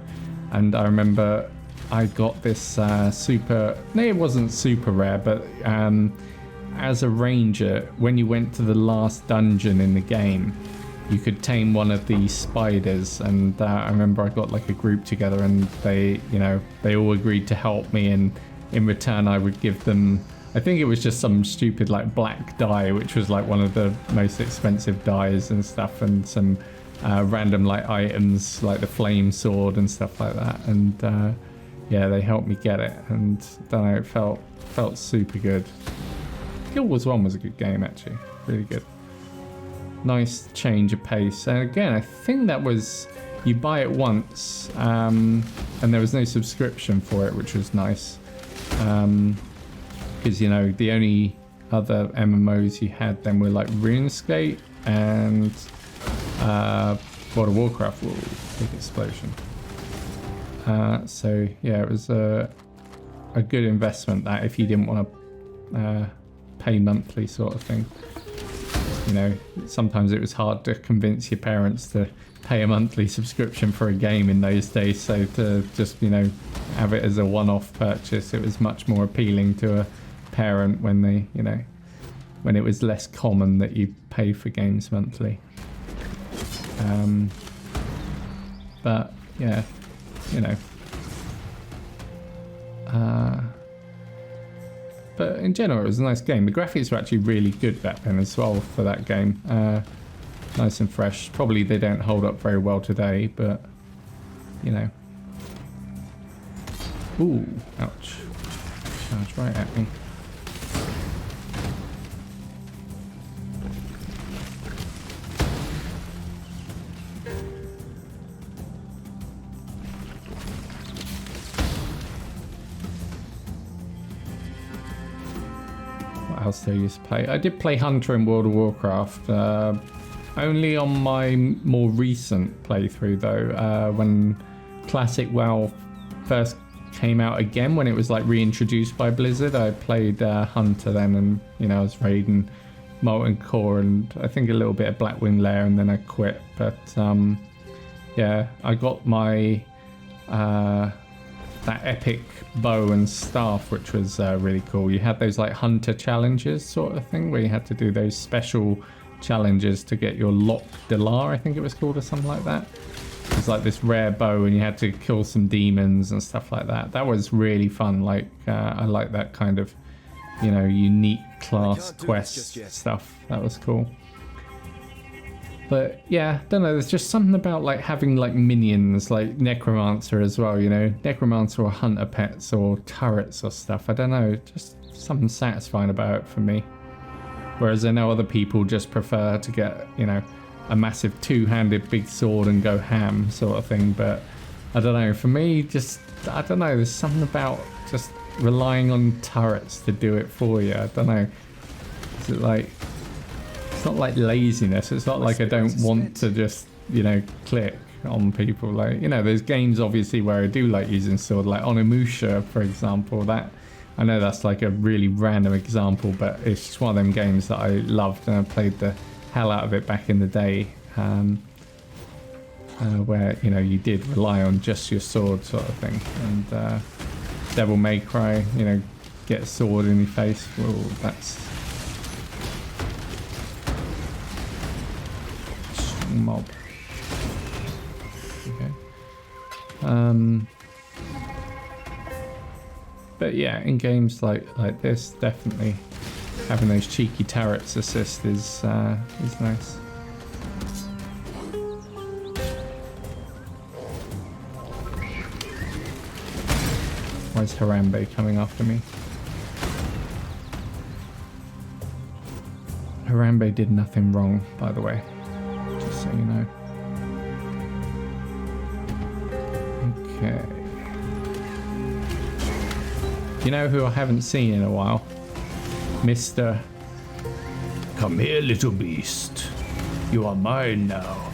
And I remember I got this super, no, it wasn't super rare, but as a ranger, when you went to the last dungeon in the game, you could tame one of these spiders. And I remember I got like a group together and they, you know, they all agreed to help me, and in return I would give them, I think it was just some stupid like black dye, which was like one of the most expensive dyes and stuff, and some random like items like the flame sword and stuff like that. And yeah, they helped me get it, and I don't know, it felt super good. Guild Wars 1 was a good game actually, really good. Nice change of pace. And again, I think that was, you buy it once, and there was no subscription for it, which was nice. Because, you know, the only other MMOs you had then were like RuneScape and World of Warcraft. Whoa, big explosion. So yeah, it was a good investment that, if you didn't want to pay monthly sort of thing. You know, sometimes it was hard to convince your parents to pay a monthly subscription for a game in those days, so to just, you know, have it as a one-off purchase, it was much more appealing to a parent when they, you know, when it was less common that you pay for games monthly. But yeah, you know. But in general, it was a nice game. The graphics were actually really good back then as well for that game. Nice and fresh. Probably they don't hold up very well today, but you know. Ooh, ouch. Charge right at me. What else do I used to play? I did play Hunter in World of Warcraft. Only on my more recent playthrough though, when Classic WoW first came out again, when it was like reintroduced by Blizzard, I played Hunter then, and you know, I was raiding Molten Core and I think a little bit of Blackwing Lair, and then I quit. But yeah, I got my that epic bow and staff, which was really cool. You had those like Hunter challenges sort of thing, where you had to do those special challenges to get your Lock Delar, I think it was called, or something like that. It was like this rare bow and you had to kill some demons and stuff like that. That was really fun. Like I like that kind of, you know, unique class quest stuff. That was cool. But yeah, don't know, there's just something about like having like minions like Necromancer as well, you know, Necromancer or Hunter pets or turrets or stuff. I don't know, just something satisfying about it for me. Whereas I know other people just prefer to get, you know, a massive two-handed big sword and go ham sort of thing. But I don't know, for me, just, I don't know, there's something about just relying on turrets to do it for you. I don't know. Is it like, it's not like laziness. It's not like I don't want to just, you know, click on people. Like, you know, there's games obviously where I do like using sword, like Onimusha, for example. That, I know that's like a really random example, but it's just one of them games that I loved and I played the hell out of it back in the day, where, you know, you did rely on just your sword sort of thing. And Devil May Cry, you know, get a sword in your face. Well, that's mob. Okay. But yeah, in games like this, definitely having those cheeky turrets assist is nice. Why is Harambe coming after me? Harambe did nothing wrong, by the way, just so you know. Okay. You know who I haven't seen in a while? Mr. Come here, little beast. You are mine now.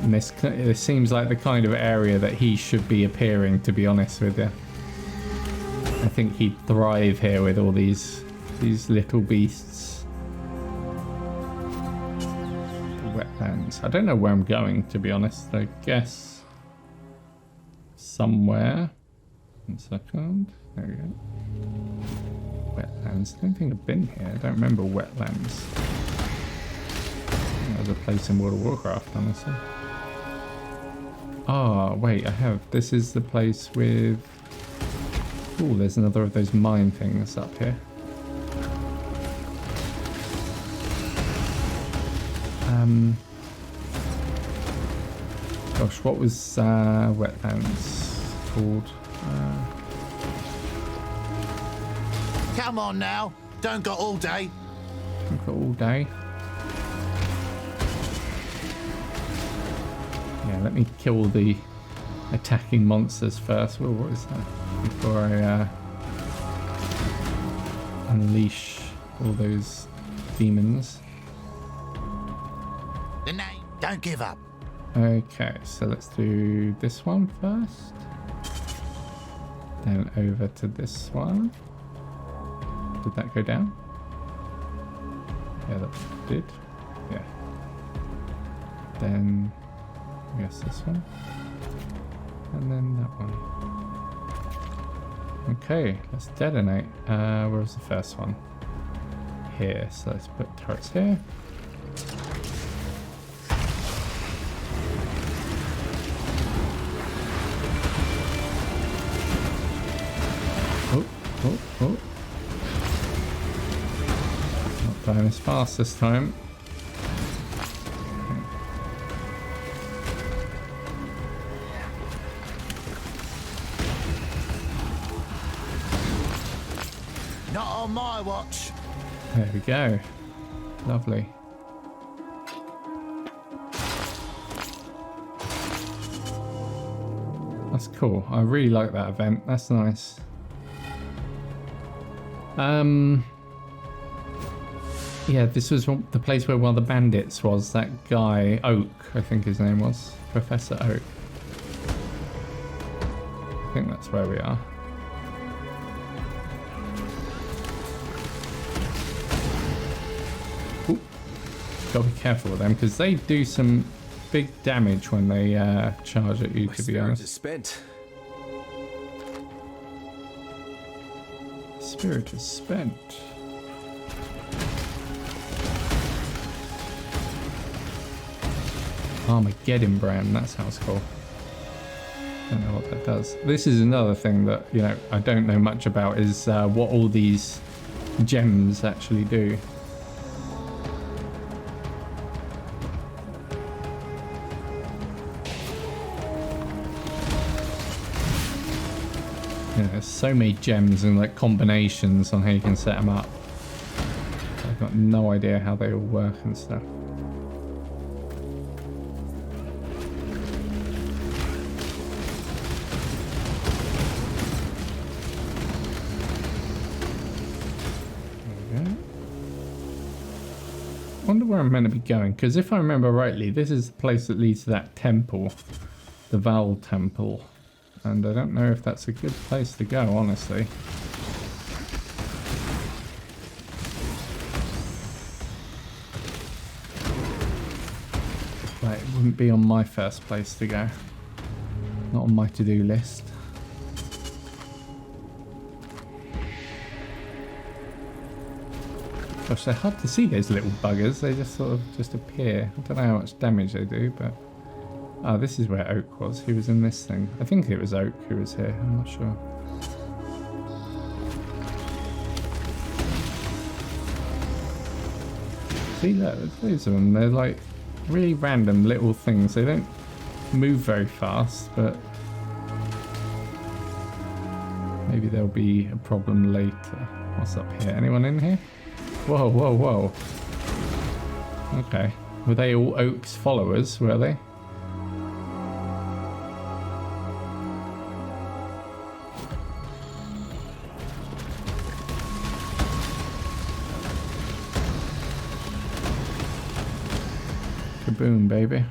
And this seems like the kind of area that he should be appearing, to be honest with you. I think he'd thrive here with all these little beasts. The wetlands. I don't know where I'm going, to be honest. I guess somewhere. 1 second. There we go. Wetlands. I don't think I've been here. I don't remember wetlands. That was a place in World of Warcraft, honestly. Oh, wait, I have. This is the place with... Oh, there's another of those mine things up here. Gosh, what was wetlands called? Come on now. Don't got all day. Don't got all day. Yeah, let me kill the attacking monsters first. Well, what is that? Before I unleash all those demons. The name. Don't give up. Okay, so let's do this one first. Then over to this one. Did that go down? Yeah, that did. Yeah. Then I guess this one. And then that one. Okay, let's detonate. Where was the first one? Here, so let's put turrets here. Oh. Not going as fast this time. Not on my watch. There we go. Lovely. That's cool. I really like that event. That's nice. Yeah, this was the place where one of the bandits was. That guy, Oak, I think his name was. Professor Oak. I think that's where we are. Ooh. Gotta be careful with them because they do some big damage when they charge at you, to be honest. Is spent. Spirit is spent. Armageddon brand, that sounds cool. Don't know what that does. This is another thing that, you know, I don't know much about is what all these gems actually do. Yeah, there's so many gems and like combinations on how you can set them up. I've got no idea how they all work and stuff. Wonder where I'm meant to be going, because if I remember rightly, this is the place that leads to that temple, the Val Temple, and I don't know if that's a good place to go, honestly. But it wouldn't be on my first place to go, not on my to-do list. Gosh, they're hard to see, those little buggers. They just sort of just appear. I don't know how much damage they do, but... Oh, this is where Oak was. He was in this thing. I think it was Oak who was here. I'm not sure. See, look, there's loads of them. They're like really random little things. They don't move very fast, but... maybe there'll be a problem later. What's up here? Anyone in here? Whoa, whoa, whoa. Okay. Were they all Oak's followers, were they? Kaboom, baby.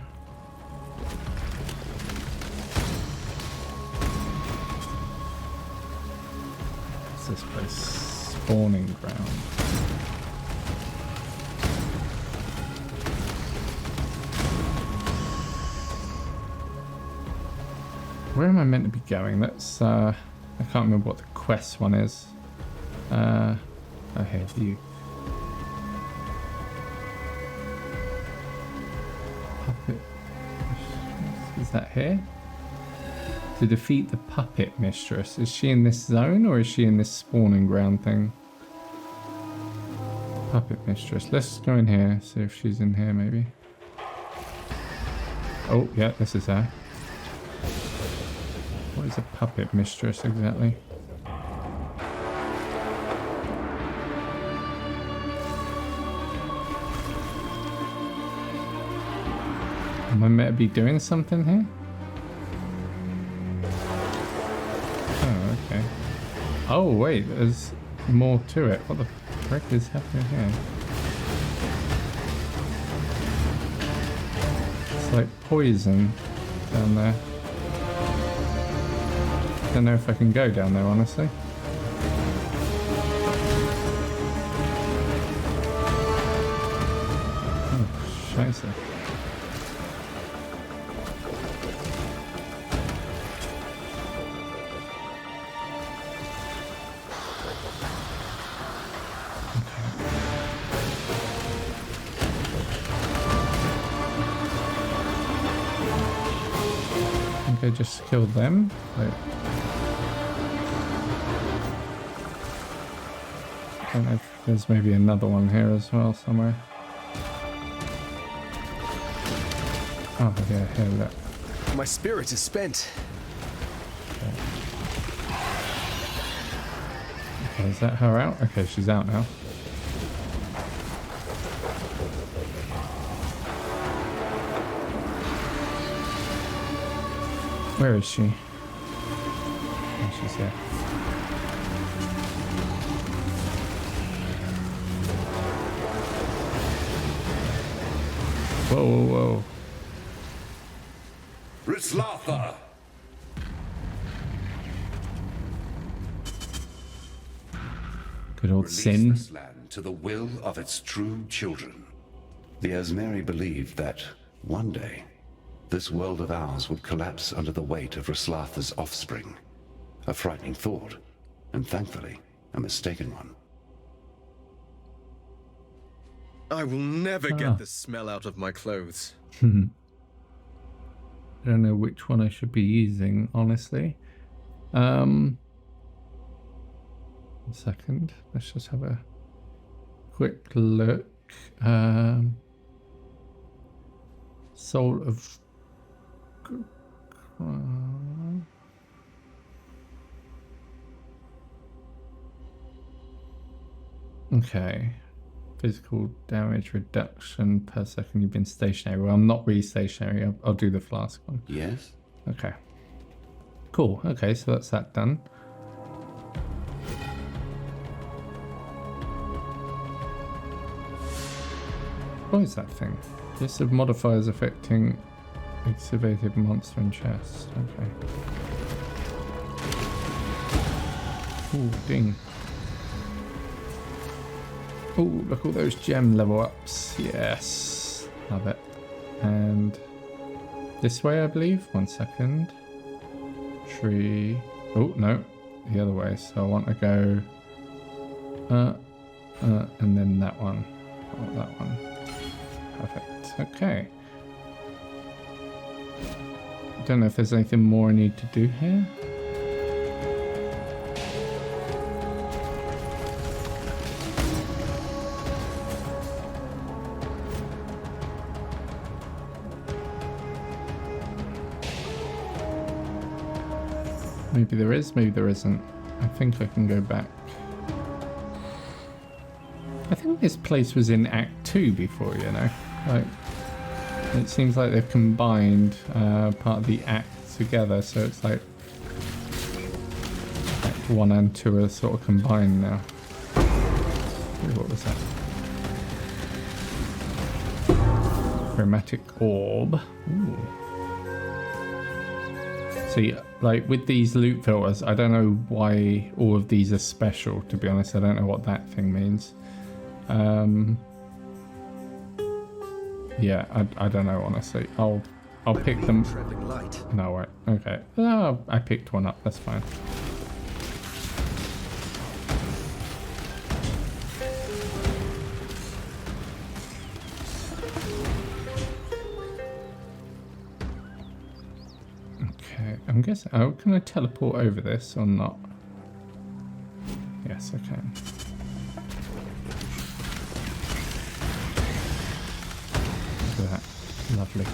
What's this place? Spawning ground. Where am I meant to be going? That's, I can't remember what the quest one is. Oh, here, view. Puppet. Is that here? To defeat the Puppet Mistress. Is she in this zone or is she in this spawning ground thing? Puppet Mistress. Let's go in here, see if she's in here maybe. Oh, yeah, this is her. What is a Puppet Mistress exactly? Am I meant to be doing something here? Oh, okay. Oh, wait, there's more to it. What the frick is happening here? It's like poison down there. I don't know if I can go down there, honestly. Oh, scheiße. I think I just killed them. Wait. don't know if there's maybe another one here as well somewhere. Oh yeah, here, look. My spirit is spent. Okay, is that her out? Okay, she's out now. Where is she? Oh, she's here. Whoa, whoa, whoa. Rislatha! Good old Release Sin. this land to the will of its true children. The Asmeri believed that one day this world of ours would collapse under the weight of Rislatha's offspring. A frightening thought, and thankfully, a mistaken one. I will never get the smell out of my clothes. I don't know which one I should be using, honestly. One second. Let's just have a quick look. Soul of... okay. Physical damage reduction per second you've been stationary. Well, I'm not really stationary. I'll do the flask one. Yes? Okay. Cool. Okay, so that's that done. What is that thing? List of modifiers affecting activated monster and chest. Okay. Ooh, ding. Oh, look, all those gem level ups. Yes. Love it. And this way, I believe. 1 second. Tree. Oh, no. The other way. So I want to go... and then that one. I want that one. Perfect. Okay. Don't know if there's anything more I need to do here. Maybe there is, maybe there isn't. I think I can go back. I think this place was in Act 2 before, you know. Like, it seems like they've combined part of the act together, so it's like Act 1 and 2 are sort of combined now. Ooh, what was that? Chromatic orb. Ooh. See, like with these loot filters, I don't know why all of these are special, to be honest. I don't know what that thing means. Yeah, I don't know, honestly. I'll pick them. No, wait. Okay. Oh, I picked one up. That's fine. Okay, I'm guessing... oh, can I teleport over this or not? Yes, I can. Look at that. Lovely.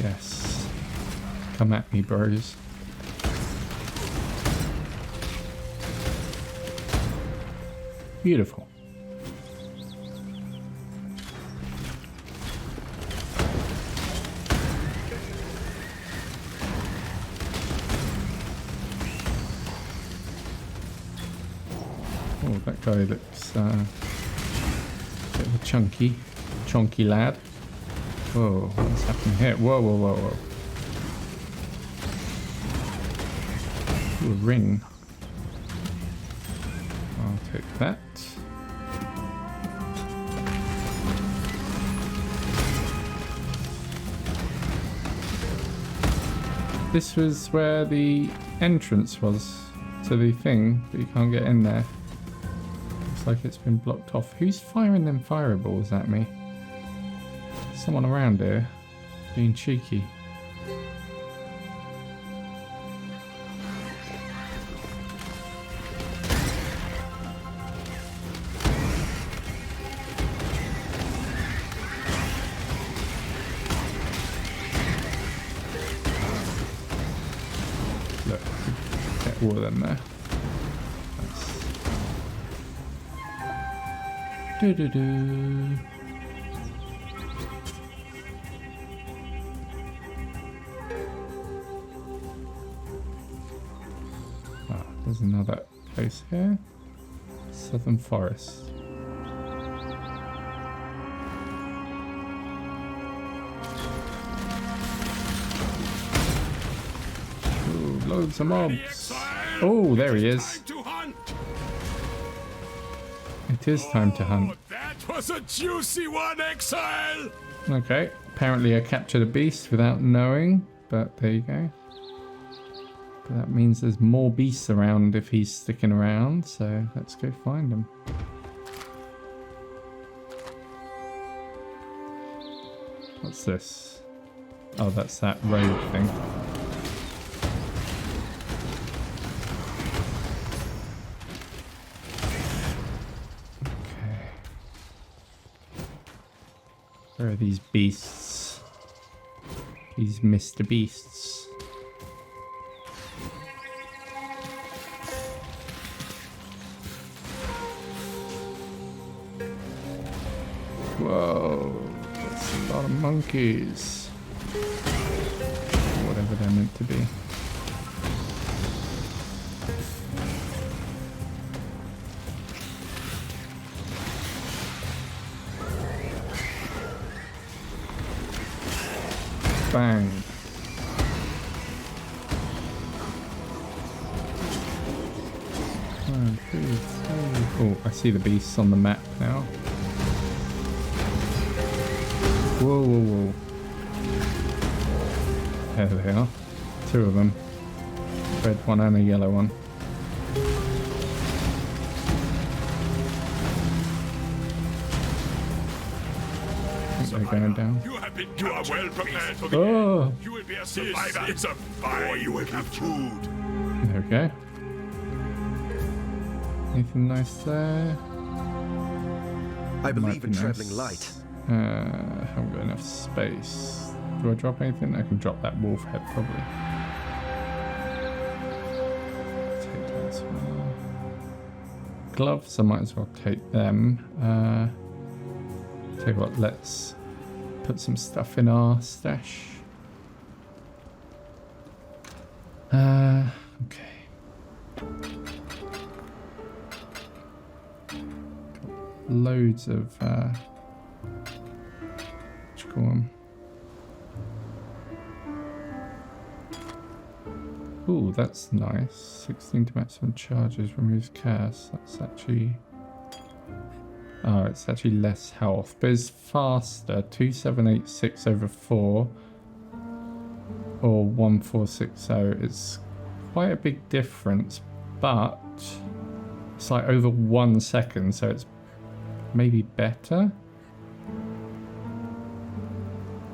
Yes. Come at me, bros. Beautiful. Oh, that guy looks a bit of a chunky lad. Whoa, what's happening here? Whoa, whoa, whoa, whoa. Ooh, a ring. I'll take that. This was where the entrance was to the thing, but you can't get in there. Looks like it's been blocked off. Who's firing them fireballs at me? Someone around here being cheeky. all of them there. Nice. Ah, there's another place here. Southern Forest. Ooh, loads of mobs. Oh, there he is. It is time to hunt. That was a juicy one, Exile! Okay, apparently I captured a beast without knowing, but there you go. But that means there's more beasts around if he's sticking around, so let's go find him. What's this? Oh, that's that road thing. Okay. Where are these beasts? These Mr. Beasts. Whoa, that's a lot of monkeys. Whatever they're meant to be. Bang. One, two, three. Oh, I see the beasts on the map now. Whoa, whoa, whoa. There they are. Two of them. Red one and a yellow one. I think they're going down. You are well prepared for the Oh! You will be a survivor. It's a fire. You will have food. There we go. Anything nice there? I Might believe be in nice. traveling light. Haven't got enough space. Do I drop anything? I can drop that wolf head probably. Take that as well. Gloves, I might as well take them. Tell you what, let's put some stuff in our stash. Okay. Got loads of Ooh, that's nice. 16 to maximum charges, removes chaos. That's actually... Oh, it's actually less health, but it's faster. 2786 over 4 or 1460. It's quite a big difference, but it's like over 1 second, so it's maybe better.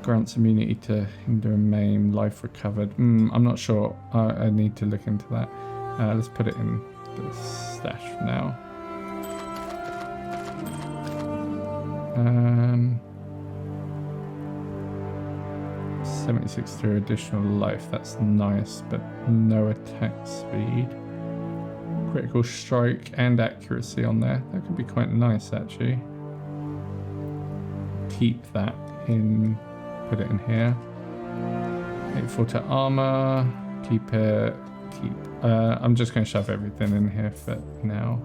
Grants immunity to hinder and maim, life recovered. I'm not sure. I need to look into that. Let's put it in the stash for now. 76 through additional life. That's nice, but no attack speed. Critical strike and accuracy on there. That could be quite nice, actually. Keep that in. Put it in here. 84 to armor. Keep it. I'm just going to shove everything in here for now.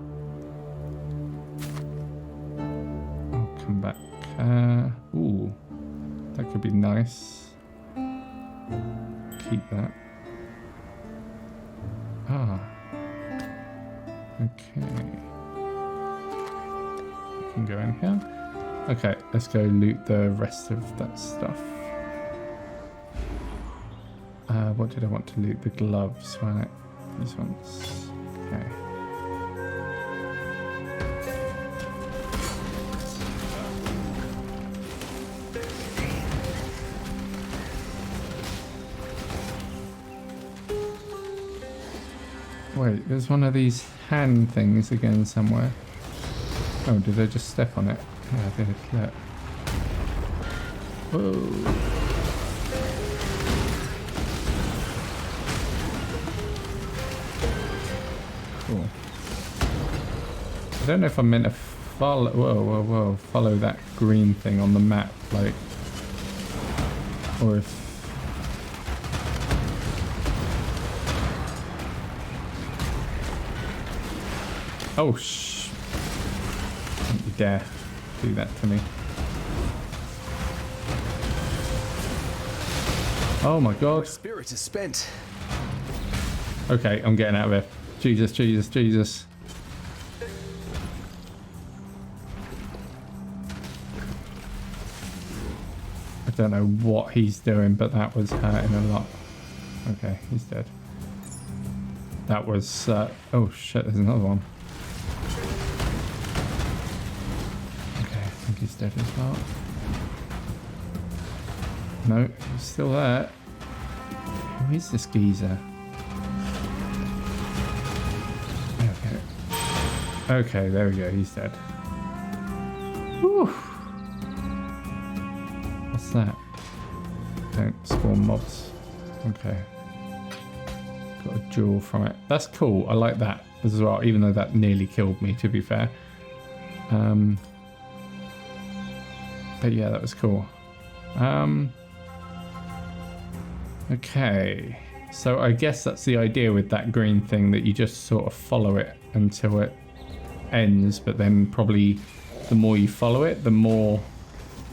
I'll come back. Ooh, that could be nice. Keep that. Ah. Okay. You can go in here. Okay, let's go loot the rest of that stuff. What did I want to loot? The gloves, right? These ones. Okay. Wait, there's one of these hand things again somewhere. Oh, did I just step on it? Yeah, I did. Look. Whoa. Cool. I don't know if I'm meant to follow. Whoa. Follow that green thing on the map, like, or if. Oh don't you dare do that to me. Oh my god. Spirit is spent. Okay, I'm getting out of here. Jesus. I don't know what he's doing, but that was hurting a lot. Okay, he's dead. That was... oh shit, there's another one. Okay, I think he's dead as well. No, he's still there. Who is this geezer? Okay, there we go, he's dead. Whew. What's that? Don't spawn mobs. Okay. Got a jewel from it. That's cool, I like that as well, even though that nearly killed me, to be fair. But yeah, that was cool. Okay. So I guess that's the idea with that green thing, that you just sort of follow it until it ends, but then probably the more you follow it, the more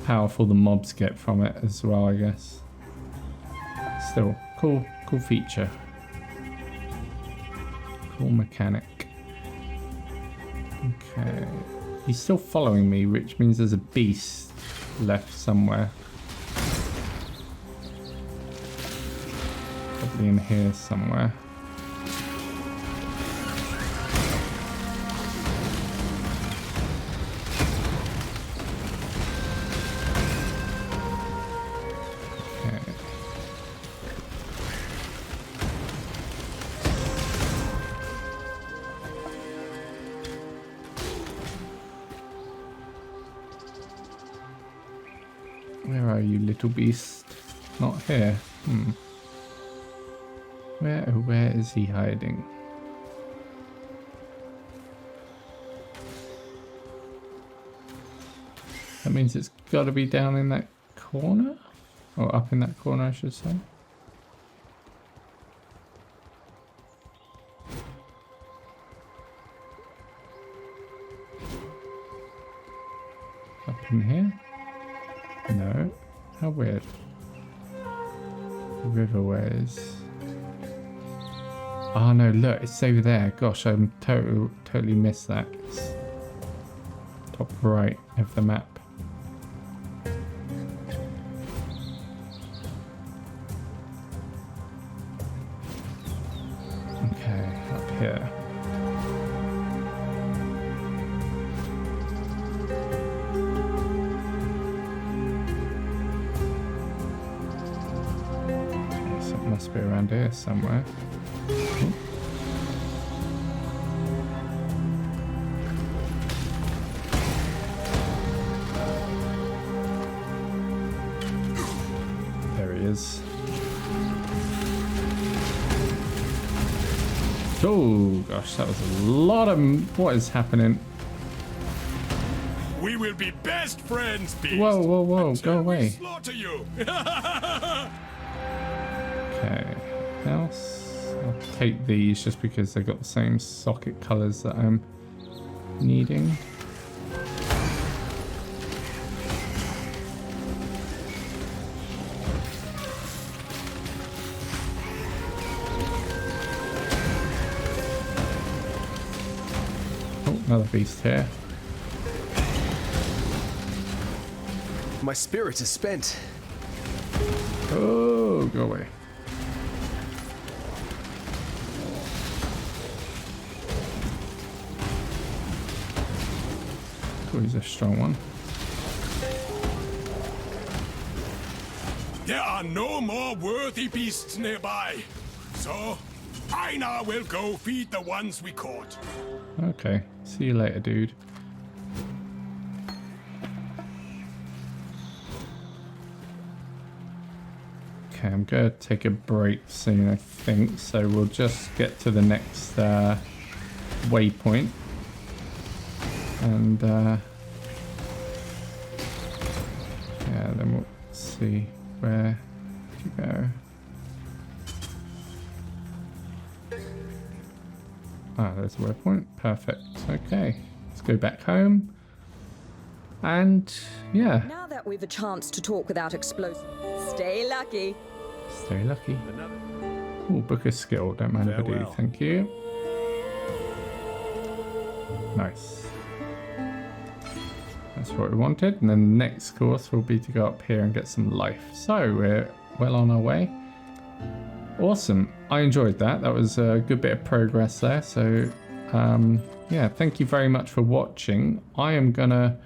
powerful the mobs get from it as well, I guess. Still, cool feature. Cool mechanic. Okay. He's still following me, which means there's a beast left somewhere. Probably in here somewhere. Where are you, little beast? Not here. Where is he hiding? That means it's got to be down in that corner? Or up in that corner, I should say. Up in here? No. How weird. Riverways. Oh no, look, it's over there. Gosh, I'm totally missed that. It's top right of the map. Okay, up here. Must be around here somewhere. There he is. Oh gosh, that was a lot of... What is happening? We will be best friends, beast. Whoa, go away. Slaughter you. Okay, else? I'll take these just because they've got the same socket colours that I'm needing. Oh, another beast here. My spirit is spent. Oh, go away. He's a strong one. There are no more worthy beasts nearby, so I now will go feed the ones we caught. Okay, see you later, dude. Okay, I'm gonna take a break soon, I think, so we'll just get to the next waypoint. And yeah, then we'll see where to go. Ah, there's a waypoint. Perfect. Okay, let's go back home. And yeah. Now that we've a chance to talk without explosives, stay lucky. Stay lucky. Oh, book a skill. Don't mind if I do. Thank you. Nice. That's what we wanted. And then the next course will be to go up here and get some life. So we're well on our way. Awesome. I enjoyed that. That was a good bit of progress there. So yeah, thank you very much for watching. I am gonna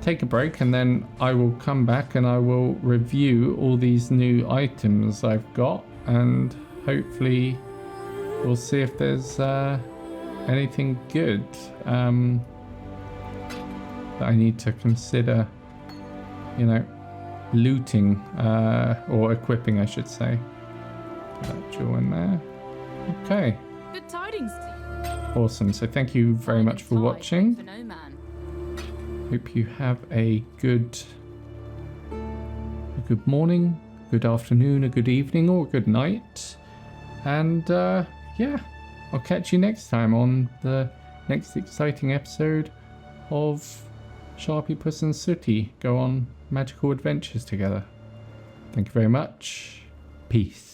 take a break and then I will come back and I will review all these new items I've got, and hopefully we'll see if there's anything good that I need to consider, you know, looting or equipping, I should say. That jewel in there. Okay. Good tidings. Awesome. So thank you very much for watching. Hope you have a good morning, good afternoon, a good evening, or a good night. And yeah, I'll catch you next time on the next exciting episode of Sharpypus and Sooty go on magical adventures together. Thank you very much. Peace.